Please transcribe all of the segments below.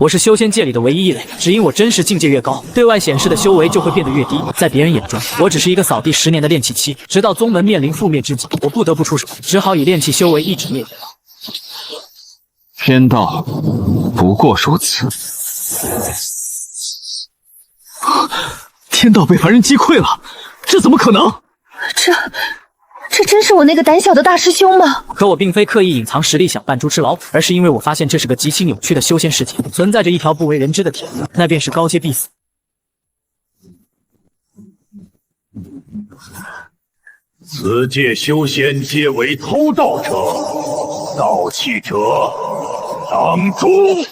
我是修仙界裡的唯一異類，只因我真實境界越高，對外顯示的修為就會變得越低。在別人眼中，我只是一個掃地10年的練氣期。直到宗門面臨覆滅之際，我不得不出手，只好以練氣修為一直滅絕。天道不過如此。天道被凡人擊潰了，這怎麼可能？這真是我那個膽小的大師兄嗎？可我並非刻意隱藏實力想扮豬吃老虎，而是因為我發現這是個極其扭曲的修仙世界，存在着一條不為人知的鐵路，那便是高階必死。此界修仙皆為偷盜者，盜器者當誅。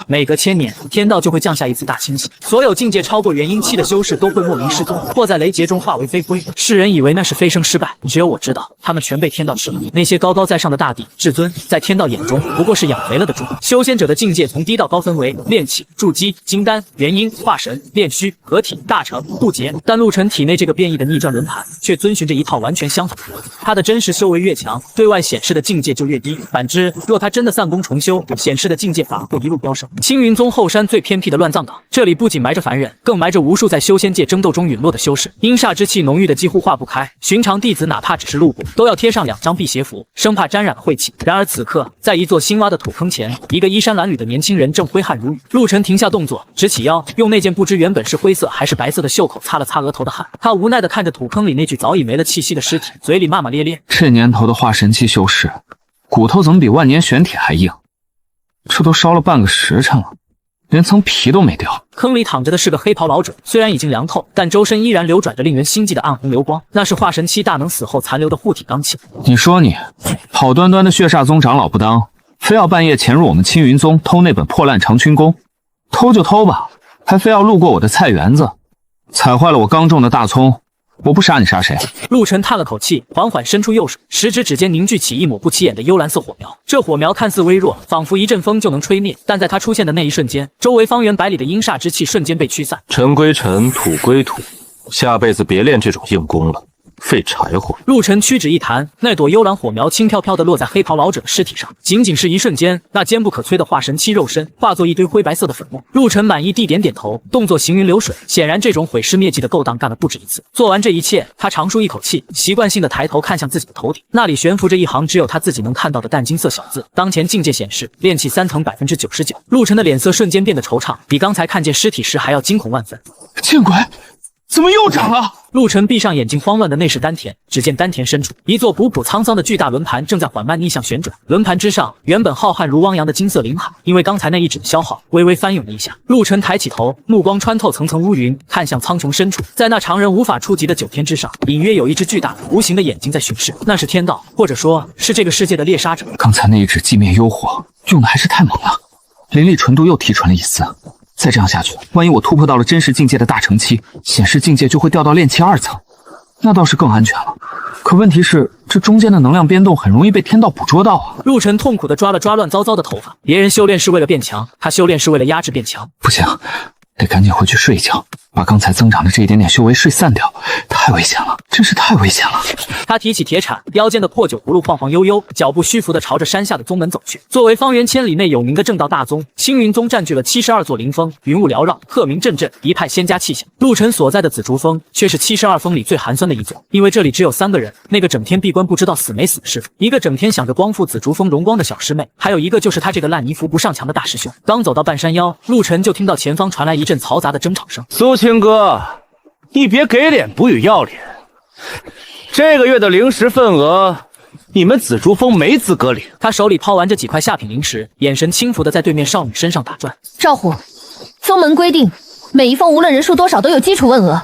每隔1000年，天道就會降下一次大清洗，所有境界超過元嬰期的修士都會莫名失蹤，或在雷劫中化為飛灰。世人以為那是飞升失敗，只有我知道，他們全被天道吃了。那些高高在上的大帝、至尊，在天道眼中不過是養肥了的豬。修仙者的境界從低到高分為煉氣、築基、金丹、元嬰、化神、煉虛、合體、大成、渡劫。但陸晨體內這個變異的逆轉輪盤，卻遵循着一套完全相反的邏輯。他的真實修為越強，對外顯示的境界就越低。反之，若他真的散功重修，顯示的境界反而會一路飆升。青雲宗後山最偏僻的亂葬崗，這裡不僅埋着凡人，更埋着無數在修仙界爭鬥中隕落的修士。陰煞之氣濃郁的幾乎化不開，尋常弟子哪怕只是路過，都要貼上2張辟邪符，生怕沾染了晦氣。然而此刻，在一座新挖的土坑前，一個衣衫襤褸的年輕人正揮汗如雨。陸晨停下動作，直起腰，用那件不知原本是灰色還是白色的袖口擦了擦額頭的汗。他無奈地看着土坑裡那具早已沒了氣息的屍體，嘴裡罵罵咧咧：這年頭的化神期修士，骨頭怎麼比萬年玄鐵還硬？這都燒了半個時辰了，連層皮都沒掉。坑裡躺着的是個黑袍老者，雖然已經涼透，但周身依然流轉着令人心悸的暗紅流光，那是化神期大能死後殘留的護體罡氣。你說你好端端的血煞宗長老不當，非要半夜潛入我們青雲宗偷那本破爛長青功，偷就偷吧，還非要路過我的菜園子，踩壞了我剛種的大蔥。我不殺你殺誰？陸晨嘆了口氣，緩緩伸出右手，食指間凝聚起一抹不起眼的幽藍色火苗。這火苗看似微弱，仿佛一陣風就能吹滅，但在它出現的那一瞬間，周圍方圓百里的陰煞之氣瞬間被驅散。塵歸塵，土歸土，下輩子別練這種硬功了。廢柴火！陸晨屈指一彈，那朵幽藍火苗輕飄飄地落在黑袍老者的屍體上。僅僅是一瞬間，那堅不可摧的化神期肉身化作一堆灰白色的粉末。陸晨滿意地點點頭，動作行雲流水。顯然，這種毀屍滅跡的勾當幹了不止一次。做完這一切，他長舒一口氣，習慣性地抬頭看向自己的頭頂，那裡懸浮着一行只有他自己能看到的淡金色小字：當前境界顯示，煉氣3層99%。陸晨的臉色瞬間變得惆悵，比剛才看見屍體時還要驚恐萬分。見鬼！怎麼又長了？陸晨閉上眼睛，慌亂的內視丹田，只見丹田深處，一座普普滄桑的巨大輪盤正在緩慢逆向旋轉。輪盤之上，原本浩瀚如汪洋的金色靈海，因為剛才那一指的消耗，微微翻湧了一下。陸晨抬起頭，目光穿透層層烏雲，看向蒼穹深處，在那常人無法觸及的9天之上，隱約有一隻巨大的無形的眼睛在巡視，那是天道，或者說是這個世界的獵殺者。剛才那一指寂滅幽火用的還是太猛了，靈力純度又提纯了一絲。再這樣下去，萬一我突破到了真實境界的大成期，顯示境界就會掉到煉氣2層，那倒是更安全了。可問題是，這中間的能量變動很容易被天道捕捉到啊！陸晨痛苦地抓了抓亂糟糟的頭髮。別人修煉是為了變強，他修煉是為了壓制變強。不行，得趕緊回去睡一覺，把剛才增長的這一點點修為睡散掉。太危險了，真是太危險了！他提起鐵鏟，腰間的破酒葫蘆晃晃悠悠，脚步虛浮地朝着山下的宗門走去。作為方圓千里內有名的正道大宗，青雲宗占據了72座靈峰，雲霧繚繞，鶴鳴陣陣，一派仙家氣象。陸晨所在的紫竹峰卻是72峰裡最寒酸的一座，因為這裡只有3個人：那個整天閉關不知道死沒死的師傅，一個整天想着光復紫竹峰榮光的小師妹，還有一個就是他這個爛泥扶不上牆的大師兄。剛走到半山腰，陸晨就聽到前方傳來一陣嘈雜的爭吵聲。蘇青哥，你別給臉不與要臉。這個月的靈石份額，你們紫竹峰沒資格領。他手裡拋完這幾塊下品靈石，眼神輕浮的在對面少女身上打轉。趙虎，宗門規定，每一峰無論人數多少都有基礎問額，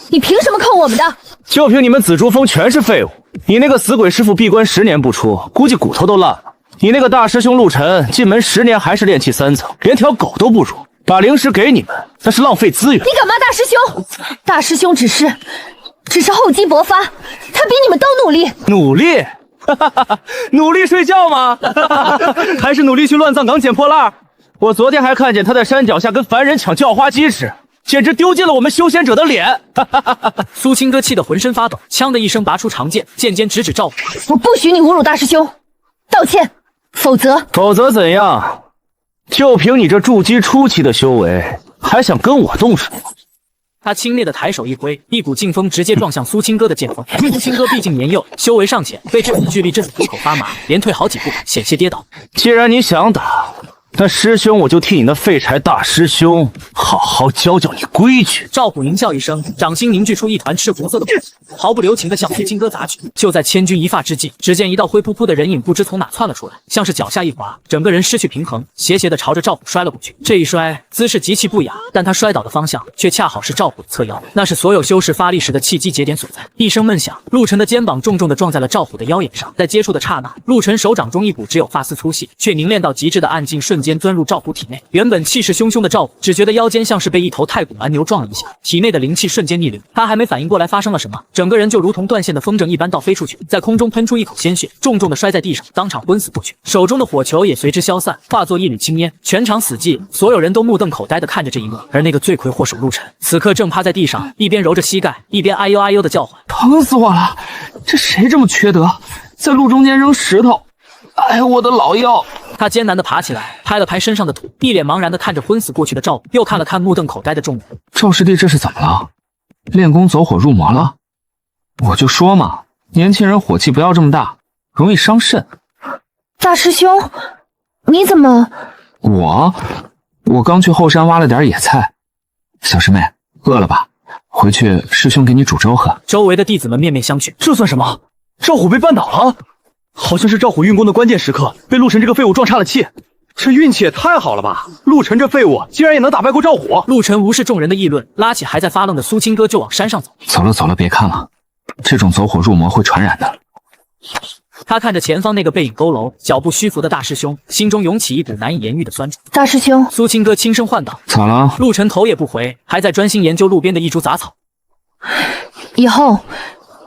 你憑什麼扣我們的？就憑你們紫竹峰全是廢物。你那個死鬼師傅閉關10年不出，估計骨頭都爛了。你那個大師兄陸晨進門10年還是煉氣3層，連條狗都不如。把靈石給你們，那是浪費資源。你敢罵大師兄？大師兄只是厚積薄發，他比你們都努力。努力？努力睡覺嗎？還是努力去亂葬崗撿破爛？我昨天還看見他在山腳下跟凡人搶叫花鸡吃，簡直丟盡了我們修仙者的臉。蘇青哥氣得渾身發抖，锵的一聲拔出長劍，剑尖直指趙虎。我不许你侮辱大師兄，道歉。否則怎樣？就凭你这筑基初期的修为，还想跟我动手？他轻蔑的抬手一揮，一股劲风直接撞向蘇清歌的劍锋。蘇清歌畢竟年幼，修為尚淺，被這股巨力震得虎口發麻，連退好幾步，險些跌倒。既然你想打，那師兄我就替你那廢柴大師兄好好教教你規矩。趙虎淫笑一聲，掌心凝聚出一團赤紅色的火，毫不留情地向蘇清歌砸去。就在千鈞一髮之際，只見一道灰撲撲的人影不知從哪竄了出來，像是腳下一滑，整個人失去平衡，斜斜地朝着趙虎摔了過去。這一摔姿勢極其不雅，但他摔倒的方向卻恰好是趙虎的側腰，那是所有修士發力時的契機節點所在。一聲悶響，陸晨的肩膀重重地撞在了趙虎的腰眼上，在接觸的剎那，陸晨手掌中一股只有髮絲粗細卻凝練到極致的暗勁瞬間鑽入趙虎體內。原本氣勢洶洶的趙虎只覺得腰間像是被一頭太古蠻牛撞了一下，體內的靈氣瞬間逆流，他還沒反應過來發生了什麼，整個人就如同斷線的風筝一般倒飛出去，在空中噴出一口鮮血，重重的摔在地上，當場昏死過去，手中的火球也隨之消散，化作一縷青煙。全場死寂，所有人都目瞪口呆地看着這一幕。而那個罪魁禍首陸晨此刻正趴在地上，一邊揉着膝蓋，一邊哎呦哎呦的叫喚。疼死我了！這誰這麼缺德，在路中間扔石頭？哎呀，我的老腰！他艱難地爬起來，拍了拍身上的土，一臉茫然地看着昏死過去的趙虎，又看了看目瞪口呆的眾人。趙師弟這是怎麼了？練功走火入魔了？我就說嘛，年輕人火氣不要這麼大，容易傷腎。大師兄，你怎麼？我剛去後山挖了點野菜。小師妹，餓了吧？回去師兄給你煮粥喝。周圍的弟子們面面相覷，這算什麼？趙虎被絆倒了？好像是趙虎運功的關鍵時刻，被陸晨這個廢物撞岔了氣。這運氣也太好了吧！陸晨這廢物竟然也能打敗過趙虎。陸晨無視眾人的議論，拉起還在發愣的蘇清歌就往山上走。走了，別看了，這種走火入魔會傳染的。他看着前方那個背影佝僂、腳步虛浮的大師兄，心中湧起一股難以言喻的酸楚。大師兄，蘇清歌輕聲喚道：“咋了？”陸晨頭也不回，還在專心研究路邊的一株雜草。以後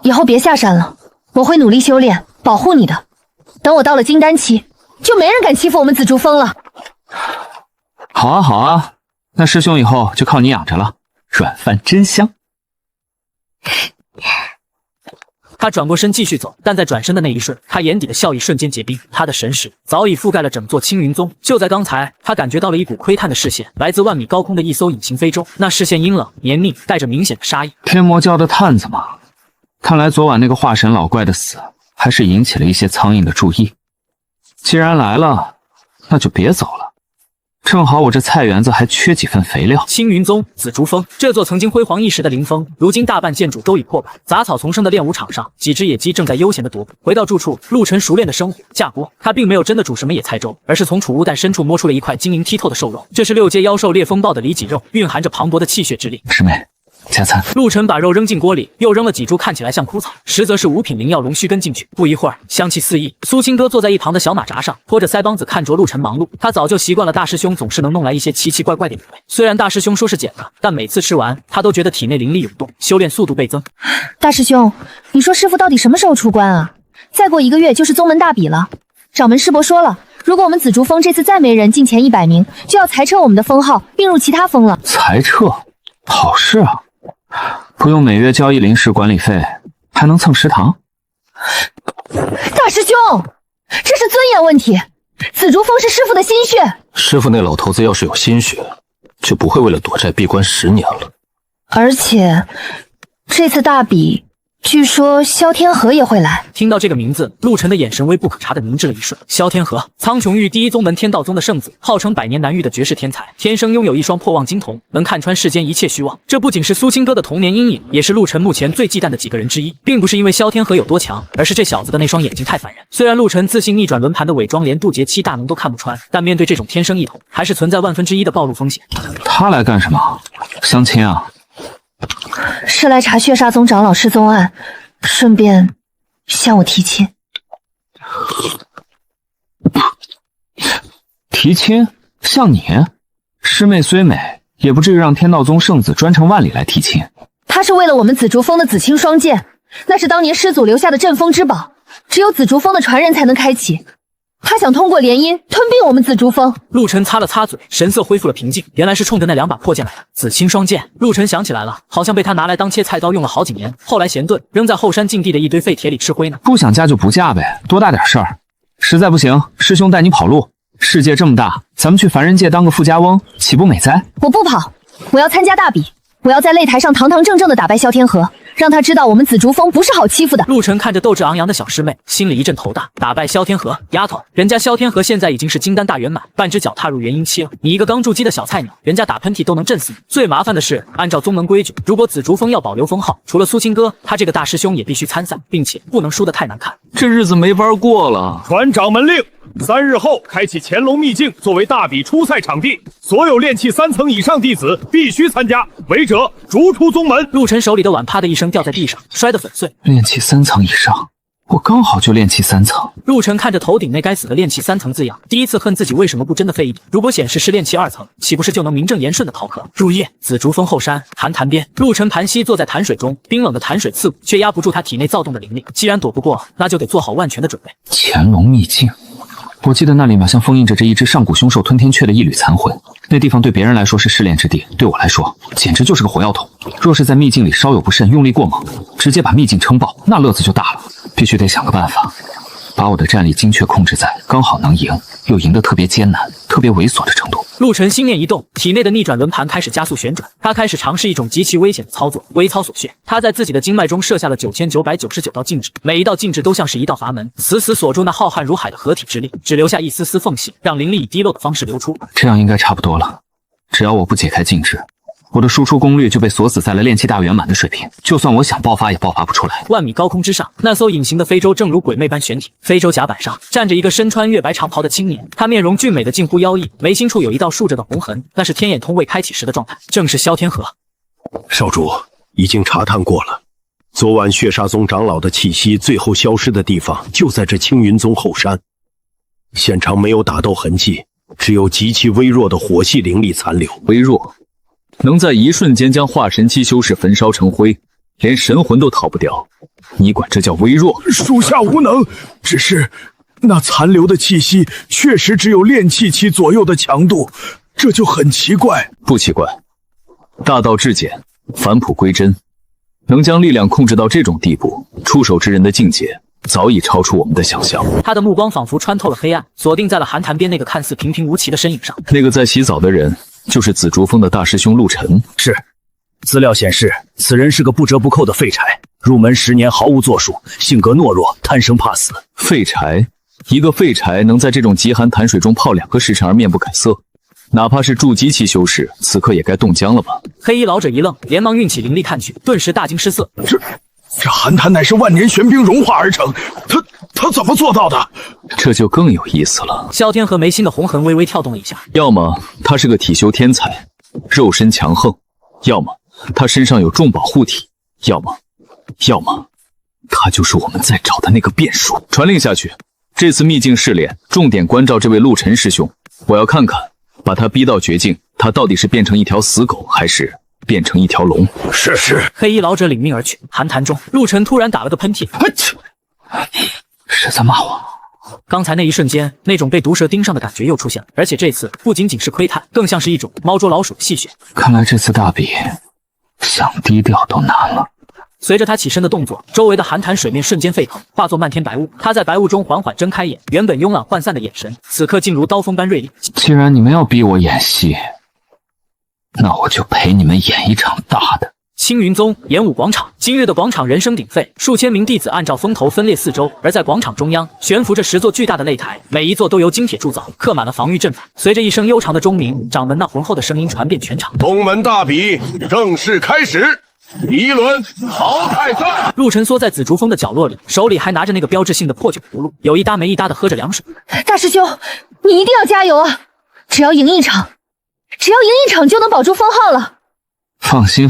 別下山了，我會努力修煉，保護你的。等我到了金丹期，就沒人敢欺負我們紫竹峰了。好啊，那師兄以後就靠你養着了，軟飯真香。他轉過身繼續走，但在轉身的那一瞬，他眼底的笑意瞬間結冰。他的神識早已覆蓋了整座青雲宗。就在剛才，他感覺到了一股窺探的視線，來自萬米高空的一艘隱形飛舟。那視線陰冷綿密，帶着明顯的殺意。天魔教的探子嘛，看來昨晚那個化神老怪的死，還是引起了一些蒼蠅的注意。既然來了，那就別走了。正好我這菜園子還缺幾份肥料。青雲宗紫竹峰，這座曾經輝煌一時的靈峰，如今大半建築都已破敗。雜草叢生的練武場上，幾隻野雞正在悠閒地踱步。回到住處，陸晨熟練的生火架鍋，他並沒有真的煮什麼野菜粥，而是從儲物袋深處摸出了一塊晶瑩剔透的瘦肉。這是6階妖獸烈風暴的里脊肉，蘊含着磅礴的氣血之力。師妹，加餐。陸晨把肉扔進鍋裡，又扔了幾株看起來像枯草，實則是5品靈藥龍鬚根進去。不一會兒，香氣四溢。蘇清歌坐在一旁的小馬扎上，拖着腮幫子看着陸晨忙碌。他早就習慣了大師兄總是能弄來一些奇奇怪怪的美味。雖然大師兄說是撿的，但每次吃完，他都覺得體內靈力湧動，修煉速度倍增。大師兄，你說師父到底什麼時候出關啊？再過1個月就是宗門大比了。掌門師伯說了，如果我們紫竹峰這次再沒人進前100名，就要裁撤我們的封號，並入其他峰了。裁撤？好事啊！不用每月交1靈石管理費，還能蹭食堂。大師兄，這是尊嚴問題。紫竹峰是師父的心血。師父那老頭子要是有心血，就不會為了躲債閉關10年了。而且這次大比，據說蕭天河也會來。聽到這個名字，陸晨的眼神微不可察地凝滯了一瞬。蕭天河，蒼穹域第1宗門天道宗的聖子，號稱100年難遇的絕世天才，天生擁有一雙破望金瞳，能看穿世間一切虛妄。這不僅是蘇清歌的童年陰影，也是陸晨目前最忌憚的幾個人之一。並不是因為蕭天河有多強，而是這小子的那雙眼睛太煩人。雖然陸晨自信逆轉輪盤的偽裝連渡劫7大能都看不穿，但面對這種天生異瞳，還是存在1/1000的暴露風險。他來幹什麼？相親啊？是來查血煞宗長老失蹤案，順便向我提親。提親？像你？師妹雖美，也不至於讓天道宗聖子專程萬里來提親。他是為了我們紫竹峰的紫青雙劍，那是當年師祖留下的鎮風之寶，只有紫竹峰的傳人才能開啟。他想通過聯姻吞併我們紫竹峰。陸晨擦了擦嘴，神色恢復了平靜。原來是衝着那2把破劍來的。紫青雙劍，陸晨想起來了，好像被他拿來當切菜刀用了好幾年，後來閒頓扔在後山禁地的一堆廢鐵裡吃灰呢。不想嫁就不嫁唄，多大點事兒。實在不行，師兄帶你跑路。世界這麼大，咱們去凡人界當個富家翁，豈不美哉？我不跑，我要參加大比，我要在擂台上堂堂正正的打敗蕭天河，讓他知道我們紫竹峰不是好欺負的。陸晨看着斗志昂揚的小師妹，心裡一陣頭大。打敗蕭天河，丫頭，人家蕭天河現在已經是金丹大圓滿，半隻腳踏入元嬰期了。你一個剛築基的小菜鳥，人家打噴嚏都能震死你。最麻煩的是，按照宗門規矩，如果紫竹峰要保留封號，除了蘇青哥，他這個大師兄也必須參賽，並且不能輸得太難看。這日子沒法過了。傳掌門令，3日後開啟乾隆秘境作為大比初賽場地，所有練氣3層以上弟子必須參加，違者逐出宗门。陸晨手裡的碗啪的一聲掉在地上，摔得粉碎。練氣3層以上，我剛好就練氣3層。陸晨看着頭頂那該死的練氣3層字樣，第一次恨自己為什麼不真的廢一點。如果顯示是練氣2層，豈不是就能名正言順的逃課？入夜，紫竹峰後山寒潭邊，陸晨盤膝坐在潭水中，冰冷的潭水刺骨，卻壓不住他體內躁動的靈力。既然躲不過，那就得做好萬全的準備。乾隆秘境。我記得那裡面像封印着这一只上古凶獸吞天雀的一缕残魂，那地方對別人來說是試煉之地，對我來說簡直就是個火藥桶。若是在秘境裡稍有不慎，用力過猛，直接把秘境撐爆，那樂子就大了。必須得想個辦法，把我的戰力精確控制在剛好能贏，又贏得特別艱難、特別猥瑣的程度。陸晨心念一動，體內的逆轉輪盤開始加速旋轉，他開始嘗試一種極其危險的操作——微操鎖穴。他在自己的經脈中設下了9999道禁制，每一道禁制都像是一道閥門，死死鎖住那浩瀚如海的合體之力，只留下一絲絲縫隙，讓靈力以滴漏的方式流出。這樣應該差不多了，只要我不解開禁制，我的輸出功率就被鎖死在了練氣大圓滿的水平，就算我想爆發也爆發不出來。萬米高空之上，那艘隱形的非洲正如鬼魅般懸停，非洲甲板上站着一個身穿月白長袍的青年，他面容俊美的近乎妖異，眉心處有一道豎着的紅痕，那是天眼通未開啟時的狀態，正是蕭天河。少主已經查探過了，昨晚血煞宗長老的氣息最後消失的地方就在這青雲宗後山，現場沒有打鬥痕跡，只有極其微弱的火系靈力殘留。微弱？能在一瞬間將化神期修士焚燒成灰，連神魂都逃不掉，你管這叫微弱？屬下無能，只是那殘留的氣息確實只有練氣期左右的強度，這就很奇怪。不奇怪，大道至簡，返璞歸真，能將力量控制到這種地步，出手之人的境界早已超出我們的想象。他的目光仿佛穿透了黑暗，鎖定在了寒潭邊那個看似平平無奇的身影上。那個在洗澡的人就是紫竹峰的大師兄陸晨。是，資料顯示此人是個不折不扣的廢柴，入門10年毫無作數，性格懦弱，貪生怕死。廢柴？一個廢柴能在這種極寒潭水中泡2個時辰而面不改色，哪怕是築基期修士，此刻也該凍僵了吧？黑衣老者一愣，連忙運起靈力看去，頓時大驚失色。這寒潭乃是萬年玄冰融化而成，他怎麼做到的？這就更有意思了。蕭天河眉心的紅痕微微跳動了一下，要麼他是個體修天才，肉身強橫，要麼他身上有重寶護體，要麼他就是我們在找的那個變數。傳令下去，這次秘境試煉重點關照這位陸晨師兄，我要看看把他逼到絕境，他到底是變成一條死狗，還是變成一條龍？是。黑衣老者領命而去。寒潭中，陸晨突然打了個噴嚏，是在罵我。剛才那一瞬間，那種被毒蛇盯上的感覺又出現了，而且這次不僅僅是窺探，更像是一種貓捉老鼠的戲謔。看來這次大比想低調都難了。隨着他起身的動作，周圍的寒潭水面瞬間沸騰，化作漫天白霧。他在白霧中緩緩睜開眼，原本慵懶渙散的眼神，此刻竟如刀鋒般銳利。既然你們要逼我演戲，那我就陪你們演一場大的。青雲宗演武廣場，今日的廣場人聲鼎沸，數千名弟子按照風頭分列四周，而在廣場中央懸浮着10座巨大的擂台，每一座都由金鐵鑄造，刻滿了防禦陣法。隨着一聲悠長的鐘鳴，掌門那渾厚的聲音傳遍全場。宗門大比正式開始，第一輪淘汰賽。陸晨縮在紫竹峰的角落裡，手裡還拿着那個標誌性的破酒葫蘆，有一搭沒一搭的喝着涼水。大師兄，你一定要加油啊！只要贏一場就能保住封號了。放心，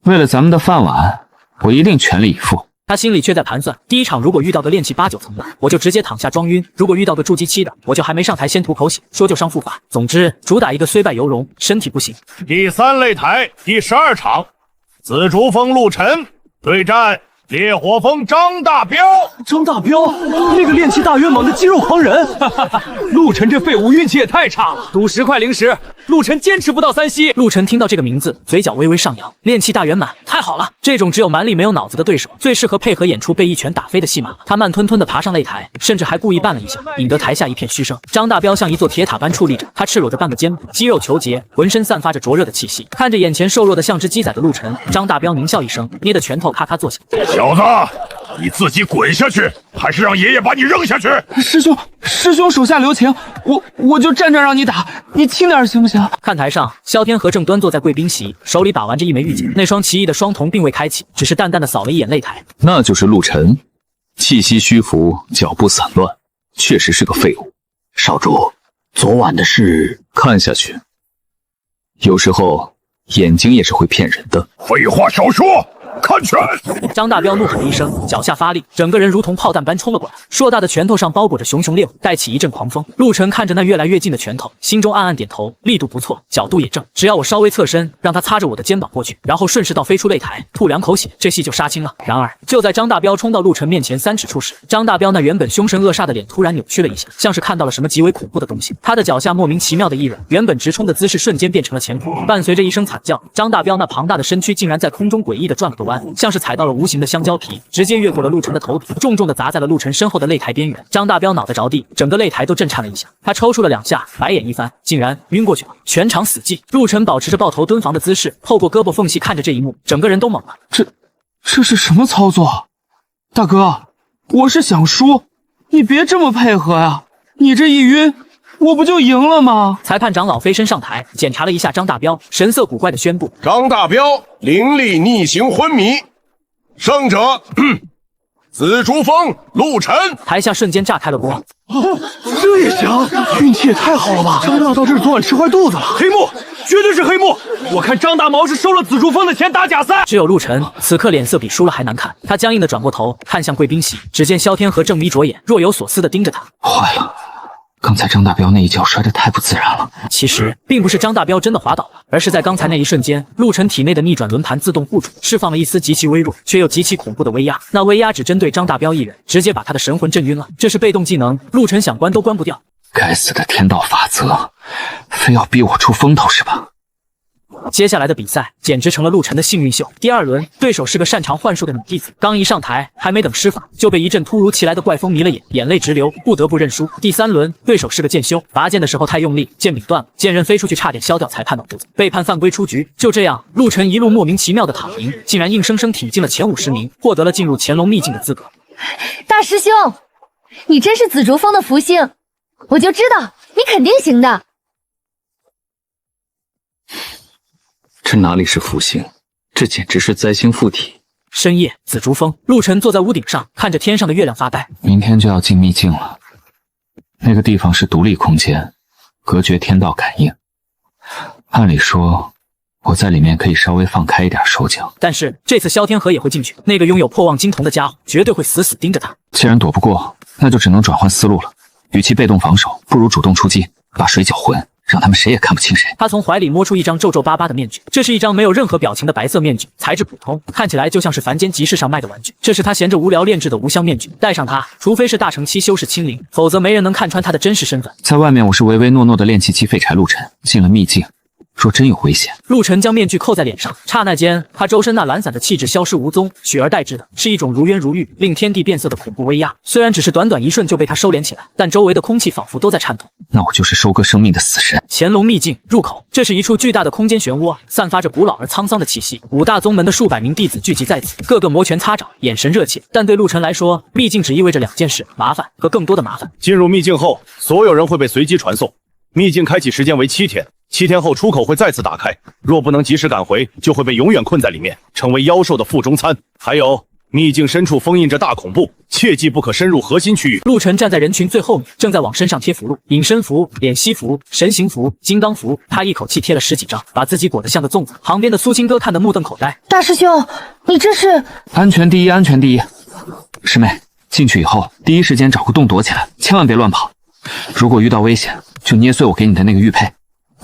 為了咱們的飯碗，我一定全力以赴。他心裡卻在盤算，第一場如果遇到個練氣8、9層的，我就直接躺下裝暈；如果遇到個築基期的，我就還沒上台先吐口血，說就上復法。總之，主打一個雖敗猶榮，身體不行。第3擂台第12場，紫竹峰陸晨對戰烈火峰張大彪。張大彪，那個練氣大圓滿的肌肉狂人。陸晨這廢物運氣也太差了，賭10塊0食，陆晨坚持不到3息。陆晨听到这个名字，嘴角微微上扬，练气大圆满，太好了！这种只有蛮力没有腦子的对手，最適合配合演出被一拳打飞的戏碼。他慢吞吞地爬上擂台，甚至還故意絆了一下，引得台下一片噓聲。張大彪像一座鐵塔般矗立着，他赤裸着半個肩部，肌肉球結，渾身散發着灼熱的氣息。看着眼前瘦弱的像只雞仔的陸晨，張大彪獰笑一聲，捏的拳頭咔咔作響。小子，你自己滾下去，還是讓爺爺把你扔下去？師兄手下留情，我就站這讓你打，你輕點行不行？看台上，蕭天河正端坐在貴賓席，手裡把玩着一枚玉劍，那雙奇異的雙瞳並未開啟，只是淡淡的掃了一眼擂台。那就是陸晨，氣息虛浮，腳步散亂，確實是個廢物。少主，昨晚的事看下去，有時候眼睛也是會騙人的。廢話少說，看拳！張大彪怒吼一聲，腳下發力，整個人如同炮彈般衝了過來。碩大的拳頭上包裹着熊熊烈火，帶起一陣狂風。陸晨看着那越來越近的拳頭，心中暗暗點頭，力度不錯，角度也正。只要我稍微側身，讓他擦着我的肩膀過去，然後順勢倒飛出擂台，吐2口血，這戲就殺青了。然而，就在張大彪衝到陸晨面前3尺處時，張大彪那原本兇神惡煞的臉突然扭曲了一下，像是看到了什麼極為恐怖的東西。他的腳下莫名其妙的一軟，原本直衝的姿勢瞬間變成了前撲，伴隨着一聲慘叫，張大彪那龐大的身軀竟然在空中詭異的轉了個彎，像是踩到了無形的香蕉皮，直接越過了陸晨的頭頂，重重的砸在了陸晨身後的擂台邊緣。張大彪腦袋着地，整個擂台都震顫了一下。他抽搐了2下，白眼一翻，竟然暈過去了。全場死寂。陸晨保持着抱頭蹲防的姿勢，透過胳膊縫隙看着這一幕，整個人都懵了。這是什麼操作？大哥，我是想輸，你別這麼配合呀！你這一暈，我不就贏了嗎？裁判長老飛身上台，檢查了一下張大彪，神色古怪的宣布：張大彪靈力逆行昏迷，勝者紫竹鋒陸晨。台下瞬間炸開了鍋。這也行，運氣也太好了吧！張大道這是昨晚吃壞肚子了。黑幕，絕對是黑幕！我看張大毛是收了紫竹鋒的錢打假賽。只有陸晨此刻臉色比輸了還難看，他僵硬的轉過頭看向貴賓席，只見蕭天河正眯着眼，若有所思的盯着他。壞了，剛才張大彪那一腳摔得太不自然了。其實並不是張大彪真的滑倒了，而是在剛才那一瞬間，陸晨體內的逆轉輪盤自動護主，釋放了一絲極其微弱卻又極其恐怖的威壓。那威壓只針對張大彪一人，直接把他的神魂震暈了。這是被動技能，陸晨想關都關不掉。該死的天道法則，非要逼我出風頭是吧？接下來的比賽簡直成了陸晨的幸運秀。第2輪，對手是個擅長幻術的女弟子，剛一上台，還沒等施法，就被一陣突如其來的怪風迷了眼，眼淚直流，不得不認輸。第3輪，對手是個劍修，拔劍的時候太用力，劍柄斷了，劍刃飛出去，差點削掉裁判腦肚子，被判犯規出局。就這樣，陸晨一路莫名其妙的躺贏，竟然硬生生挺進了前50名，獲得了進入乾隆秘境的資格。大師兄，你真是紫竹鋒的福星，我就知道你肯定行的。這哪裡是福星，這簡直是災星附體。深夜，紫竹鋒，陸晨坐在屋頂上，看着天上的月亮發呆。明天就要進秘境了，那個地方是獨立空間，隔絕天道感應。按理說，我在裡面可以稍微放開一點手腳，但是這次蕭天河也會進去，那個擁有破望金瞳的家伙絕對會死死盯着他。既然躲不過，那就只能轉換思路了。與其被動防守，不如主動出擊，把水攪渾，讓他們誰也看不清誰。他從懷裡摸出一張皺皺巴巴的面具，這是一張沒有任何表情的白色面具，材質普通，看起來就像是凡間集市上賣的玩具。這是他閒着無聊煉製的無相面具，戴上它，除非是大成期修士親臨，否則沒人能看穿他的真實身份。在外面我是唯唯諾諾的煉氣期廢柴陸晨，進了秘境，若真有危險，陸晨將面具扣在臉上，剎那間，他周身那懶散的氣質消失無蹤，取而代之的是一種如煙如玉、令天地變色的恐怖威壓。雖然只是短短一瞬就被他收斂起來，但周圍的空氣仿佛都在顫抖。那我就是收割生命的死神。乾隆秘境入口，這是一處巨大的空間漩渦，散發着古老而滄桑的氣息。5大宗門的數百名弟子聚集在此，個個摩拳擦掌，眼神熱切。但對陸晨來說，秘境只意味着2件事：麻煩和更多的麻煩。進入秘境後，所有人會被隨機傳送。秘境開啟時間為7天，7天後出口會再次打開，若不能及時趕回，就會被永遠困在裡面，成為妖獸的腹中餐。還有，秘境深處封印着大恐怖，切記不可深入核心區域。陸晨站在人群最後面，正在往身上貼符籙，隱身符、臉息符、神行符、金剛符，他一口氣貼了10幾張，把自己裹得像個粽子。旁邊的蘇青哥看得目瞪口呆。大師兄，你這是……安全第一，安全第一。師妹，進去以後，第一時間找個洞躲起來，千萬別亂跑。如果遇到危險，就捏碎我給你的那個玉佩。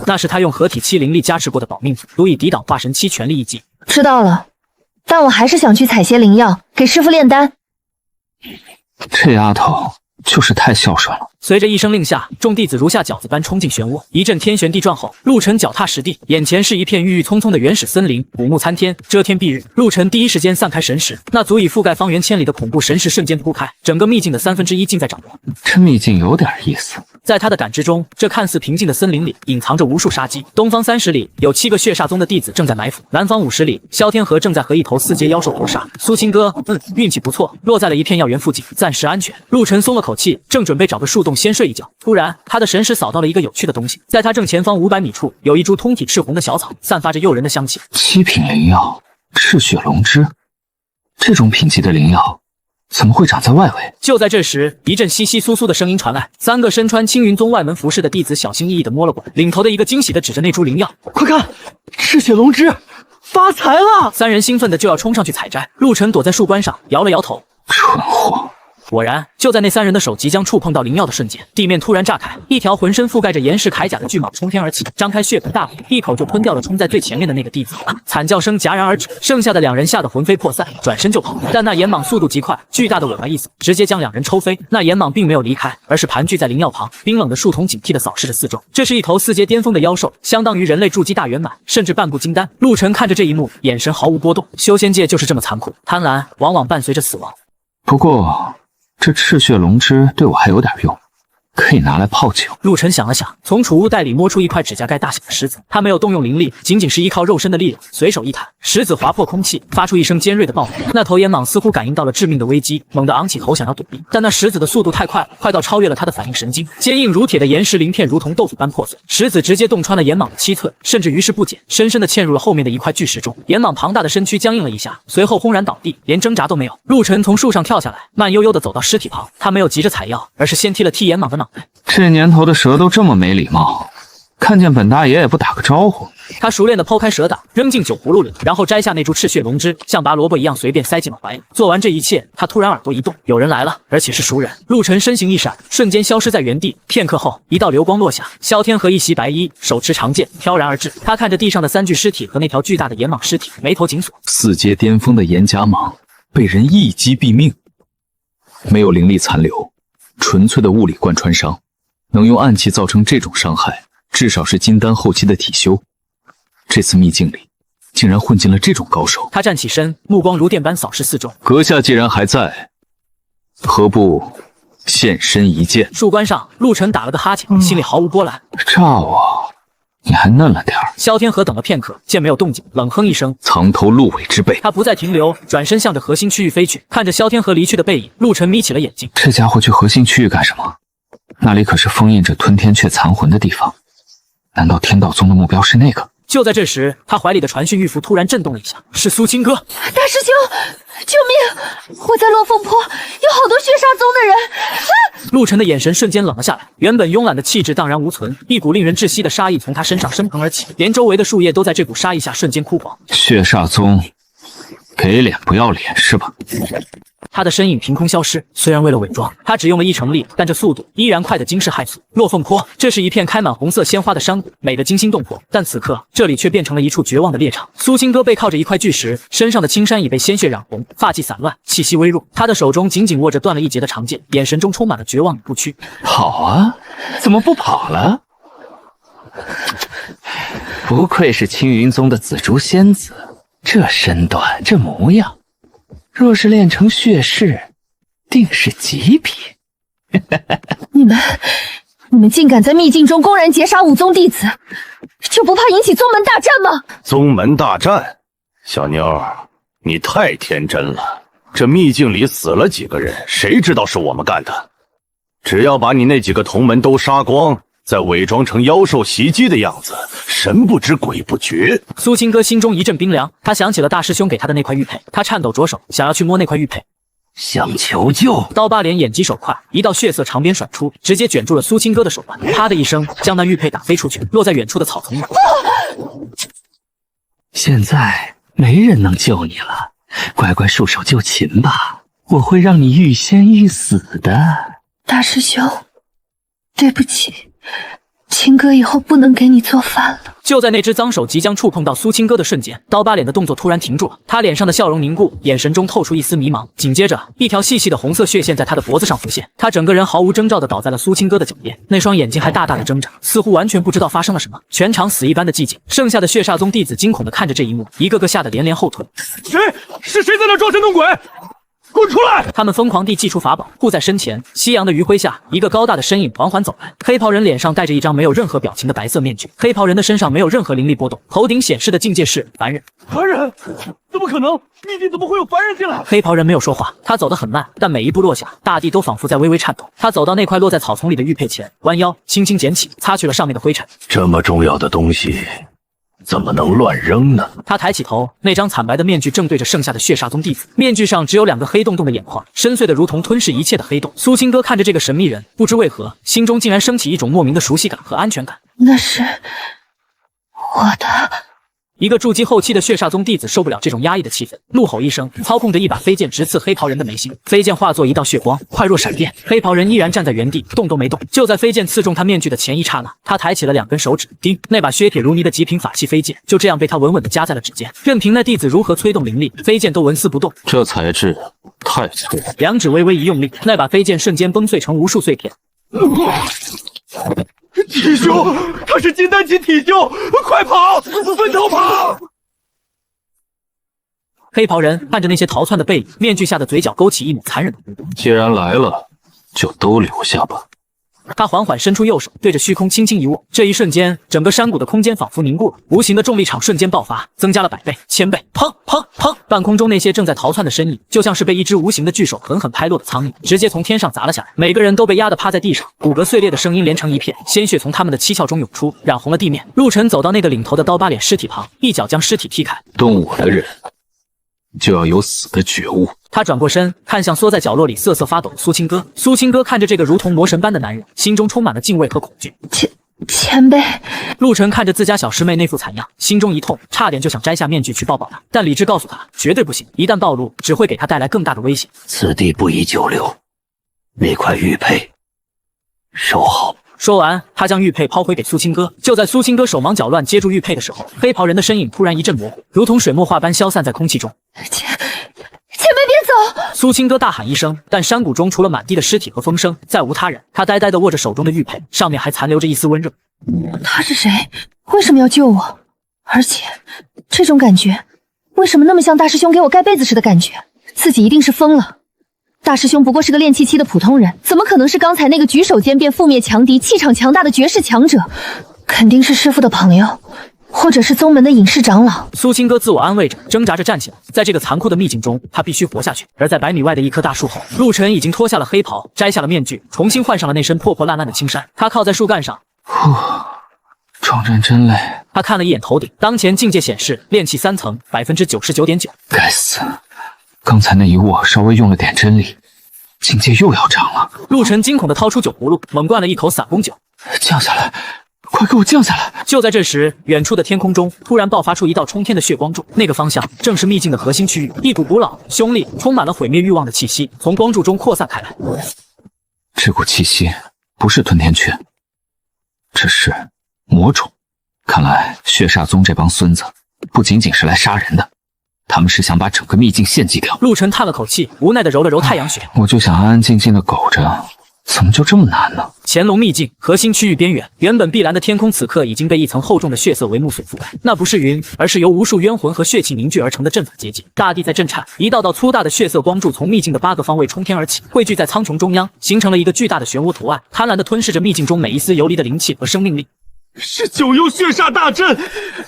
那是他用合體期靈力加持過的保命符，足以抵擋化神期全力一擊。知道了，但我還是想去採些靈藥，給師傅煉丹。這丫頭就是太孝順了。隨着一声令下，众弟子如下饺子般冲進漩渦，一陣天旋地轉後，陸晨腳踏實地，眼前是一片鬱鬱蔥蔥的原始森林，古木參天，遮天蔽日。陸晨第一時間散開神識，那足以覆蓋方圓千里的恐怖神識瞬間鋪開，整個秘境的1/3盡在掌握。這秘境有點意思。在他的感知中，這看似平靜的森林裡隱藏着無數殺機。東方30里有7個血煞宗的弟子正在埋伏，南方50里，蕭天河正在和一頭4階妖獸搏殺。蘇青哥，運氣不錯，落在了一片藥園附近，暫時安全。陸晨鬆了口氣，正準備找個樹洞先睡一覺，突然他的神識掃到了一個有趣的東西，在他正前方500米處，有一株通體赤紅的小草，散發着誘人的香氣。7品靈藥，赤血龍枝，這種品級的靈藥怎麼會長在外圍？就在這時，一陣窸窸窣窣的聲音傳來，3個身穿青雲宗外門服飾的弟子小心翼翼地摸了過來，領頭的一個驚喜地指着那株靈藥：“快看，赤血龍枝，發財了！” 3人興奮地就要衝上去採摘，陸晨躲在樹冠上搖了搖頭，蠢貨。果然，就在那3人的手即將觸碰到靈藥的瞬間，地面突然炸開，一條渾身覆蓋着岩石鎧甲的巨蟒衝天而起，張開血盆大口，一口就吞掉了衝在最前面的那個弟子。慘叫聲戛然而止，剩下的2人嚇得魂飛魄散，轉身就跑。但那岩蟒速度極快，巨大的尾巴一掃，直接將2人抽飛。那岩蟒並沒有離開，而是盤踞在靈藥旁，冰冷的樹瞳警惕地掃視着四周。這是一頭4階巔峰的妖獸，相當於人類築基大圓滿，甚至半步金丹。陸晨看着這一幕，眼神毫無波動。修仙界就是這麼殘酷，貪婪往往伴隨着死亡。不過這赤血龍枝對我還有點用，可以拿來泡酒。陸晨想了想，從儲物袋裡摸出一塊指甲蓋大小的石子，他沒有動用靈力，僅僅是依靠肉身的力量，隨手一彈，石子劃破空氣，發出一聲尖銳的爆鳴。那頭岩蟒似乎感應到了致命的危機，猛地昂起頭想要躲避，但那石子的速度太快，快到超越了他的反應神經，堅硬如鐵的岩石鳞片如同豆腐般破碎，石子直接洞穿了岩蟒的7寸，甚至於事不減，深深地嵌入了後面的一塊巨石中。岩蟒龐大的身軀僵硬了一下，隨後轟然倒地，連掙扎都沒有。陸晨從樹上跳下來，慢悠悠地走到屍體旁，他沒有急着採藥，而是先踢了踢岩蟒的腦袋。這年頭的蛇都這麼沒禮貌，看見本大爺也不打個招呼。他熟練地剖開蛇膽，扔進酒葫蘆裡，然後摘下那株赤血龍枝，像拔蘿蔔一樣隨便塞進了懷裡。做完這一切，他突然耳朵一動，有人來了，而且是熟人。陸晨身形一閃，瞬間消失在原地。片刻後，一道流光落下，蕭天河一襲白衣，手持長劍，飄然而至。他看着地上的3具屍體和那條巨大的岩蟒屍體，眉頭緊鎖。4階巔峰的岩甲蟒被人一擊斃命，沒有靈力殘留，純粹的物理貫穿傷。能用暗器造成這種傷害，至少是金丹後期的體修。這次秘境裡竟然混進了這種高手。他站起身，目光如電般掃視四周。閣下既然還在，何不現身一見？樹冠上，陸晨打了個哈欠，心裡毫無波瀾。炸我，你還嫩了點兒。蕭天河等了片刻，見沒有動靜，冷哼一聲，藏頭鹿尾之輩。他不再停留，轉身向着核心區域飛去。看着蕭天河離去的背影，陸晨眯起了眼睛。這家伙去核心區域幹什麼？那裡可是封印着吞天闕殘魂的地方，難道天道宗的目標是那個？就在這時，他懷裡的傳訊玉符突然震動了一下，是蘇青哥。大師兄，救命！我在落鳳坡，有好多血煞宗的人。陸晨的眼神瞬間冷了下來，原本慵懶的氣質蕩然無存，一股令人窒息的殺意從他身上升騰而起，連周圍的樹葉都在這股殺意下瞬間枯黃。血煞宗，給臉不要臉是吧？他的身影憑空消失，雖然為了偽裝，他只用了1成力，但這速度依然快得驚世駭俗。落鳳坡，這是一片開滿紅色鮮花的山谷，美得驚心動魄，但此刻這裡卻變成了一處絕望的獵場。蘇青哥背靠着一塊巨石，身上的青衫已被鮮血染紅，髮髻散亂，氣息微弱，他的手中緊緊握着斷了一截的長劍，眼神中充滿了絕望與不屈。跑啊，怎麼不跑了？不愧是青雲宗的紫竹仙子，這身段，這模樣，若是練成血誓，定是極品。你们竟敢在秘境中公然劫殺武宗弟子，就不怕引起宗门大戰嗎？宗門大戰，小妞兒，你太天真了。這秘境裡死了幾個人，誰知道是我們幹的？只要把你那幾個同門都殺光，再偽裝成妖獸襲擊的樣子，神不知鬼不覺。蘇青哥心中一陣冰涼，他想起了大師兄給他的那塊玉佩，他顫抖着手，想要去摸那塊玉佩。想求救，刀疤臉眼疾手快，一道血色長鞭甩出，直接捲住了蘇青哥的手腕，啪的一聲將那玉佩打飛出去，落在遠處的草叢裡。現在沒人能救你了，乖乖束手就擒吧，我會讓你欲仙欲死的。大師兄，對不起，青哥以後不能給你做飯了。就在那只髒手即将觸碰到蘇清歌的瞬間，刀疤臉的動作突然停住了，他臉上的笑容凝固，眼神中透出一絲迷茫。緊接着，一條細細的紅色血線在他的脖子上浮現，他整個人毫無徵兆地倒在了蘇清歌的腳邊，那雙眼睛還大大的睜着，似乎完全不知道發生了什麼。全場死一般的寂靜，剩下的血煞宗弟子驚恐地看着這一幕，一個個嚇得連連後退。是誰在那裝神弄鬼？滾出來！他們瘋狂地祭出法寶，護在身前。夕陽的餘暉下，一個高大的身影緩緩走來。黑袍人臉上戴着一張沒有任何表情的白色面具，黑袍人的身上沒有任何靈力波動，頭頂顯示的境界是凡人。凡人？怎麼可能？秘境怎麼會有凡人進來？黑袍人沒有說話，他走得很慢，但每一步落下，大地都仿佛在微微顫抖。他走到那塊落在草叢裡的玉佩前，彎腰輕輕撿起，擦去了上面的灰塵。這麼重要的東西，怎麼能亂扔呢？他抬起頭，那張慘白的面具正對着剩下的血煞宗弟子，面具上只有2個黑洞洞的眼眶，深邃的如同吞噬一切的黑洞。蘇清歌看着這個神秘人，不知為何，心中竟然升起一種莫名的熟悉感和安全感。那是我的。一個筑基後期的血煞宗弟子受不了這種壓抑的氣氛，怒吼一聲，操控着一把飛劍直刺黑袍人的眉心。飛劍化作一道血光，快若閃電。黑袍人依然站在原地，動都沒動。就在飞剑刺中他面具的前一剎那，他抬起了2根手指，叮，那把削鐵如泥的極品法器飛劍就這樣被他穩穩地夾在了指尖。任憑那弟子如何催動靈力，飛劍都紋絲不動。這材質太脆了。2指微微一用力，那把飞劍瞬間崩碎成無數碎片。体兄，他是金丹期体兄，快跑，分头跑！黑袍人看着那些逃竄的背影，面具下的嘴角勾起一抹殘忍的弧度。既然來了，就都留下吧。他緩緩伸出右手，對着虛空輕輕一握，這一瞬間，整個山谷的空間仿佛凝固了，無形的重力場瞬間爆發，增加了100倍、1000倍。砰砰砰！半空中那些正在逃竄的身影，就像是被一只無形的巨手狠狠拍落的蒼蠅，直接從天上砸了下来，每個人都被壓得趴在地上，骨骼碎裂的聲音連成一片，鮮血從他們的七竅中湧出，染紅了地面。陸晨走到那個領頭的刀疤臉屍體旁，一腳將屍體踢開。動我的人，就要有死的覺悟。他轉過身，看向縮在角落裡瑟瑟發抖的蘇清歌。蘇清歌看着這個如同魔神般的男人，心中充滿了敬畏和恐懼。前輩，陸晨看着自家小師妹那副慘樣，心中一痛，差點就想摘下面具去抱抱她，但理智告訴他，絕對不行，一旦暴露，只會給他帶來更大的危險。此地不宜久留，那塊玉佩收好。說完，他將玉佩拋回給蘇清歌。就在蘇清歌手忙腳亂接住玉佩的時候，黑袍人的身影突然一陣模糊，如同水墨畫般消散在空氣中。前輩別走！蘇清歌大喊一聲，但山谷中除了滿地的屍體和風聲，再無他人。他呆呆地握着手中的玉佩，上面還殘留着一絲溫熱。他是誰？為什麼要救我？而且，這種感覺，為什麼那麼像大師兄給我蓋被子時的感覺？自己一定是瘋了。大師兄不過是個練氣期的普通人，怎麼可能是剛才那個舉手間便覆滅強敵、氣場強大的絕世強者？肯定是師父的朋友。或者是宗門的隱士長老。蘇清歌自我安慰着，掙扎着站起来。在這個殘酷的秘境中，他必須活下去。而在100米外的一棵大樹後，陸晨已經脫下了黑袍，摘下了面具，重新換上了那身破破爛爛的青衫。他靠在樹幹上，撞人真累。他看了一眼頭頂，當前境界显示炼气3層，99.9%。該死，剛才那一握稍微用了點真力，境界又要漲了。陸晨驚恐地掏出酒葫蘆，猛灌了一口散功酒。降下來！快給我降下來！就在這時，遠處的天空中突然爆發出一道衝天的血光柱，那個方向正是秘境的核心區域。一股古老、凶厲、充滿了毀滅慾望的氣息從光柱中擴散開來。這股氣息不是吞天雀，這是魔種。看來血煞宗這幫孫子不僅僅是來殺人的，他們是想把整個秘境獻祭掉。陸晨嘆了口氣，無奈地揉了揉太陽穴。我就想安安靜靜的苟着，怎麼就這麼難呢？潛龍秘境核心區域邊緣，原本碧藍的天空此刻已經被一層厚重的血色帷幕所覆蓋。那不是雲，而是由無數冤魂和血氣凝聚而成的陣法結界。大地在震顫，一道道粗大的血色光柱從秘境的8個方位衝天而起，匯聚在蒼穹中央，形成了一個巨大的漩渦圖案，貪婪地吞噬着秘境中每一絲游離的靈氣和生命力。是九幽血煞大陣，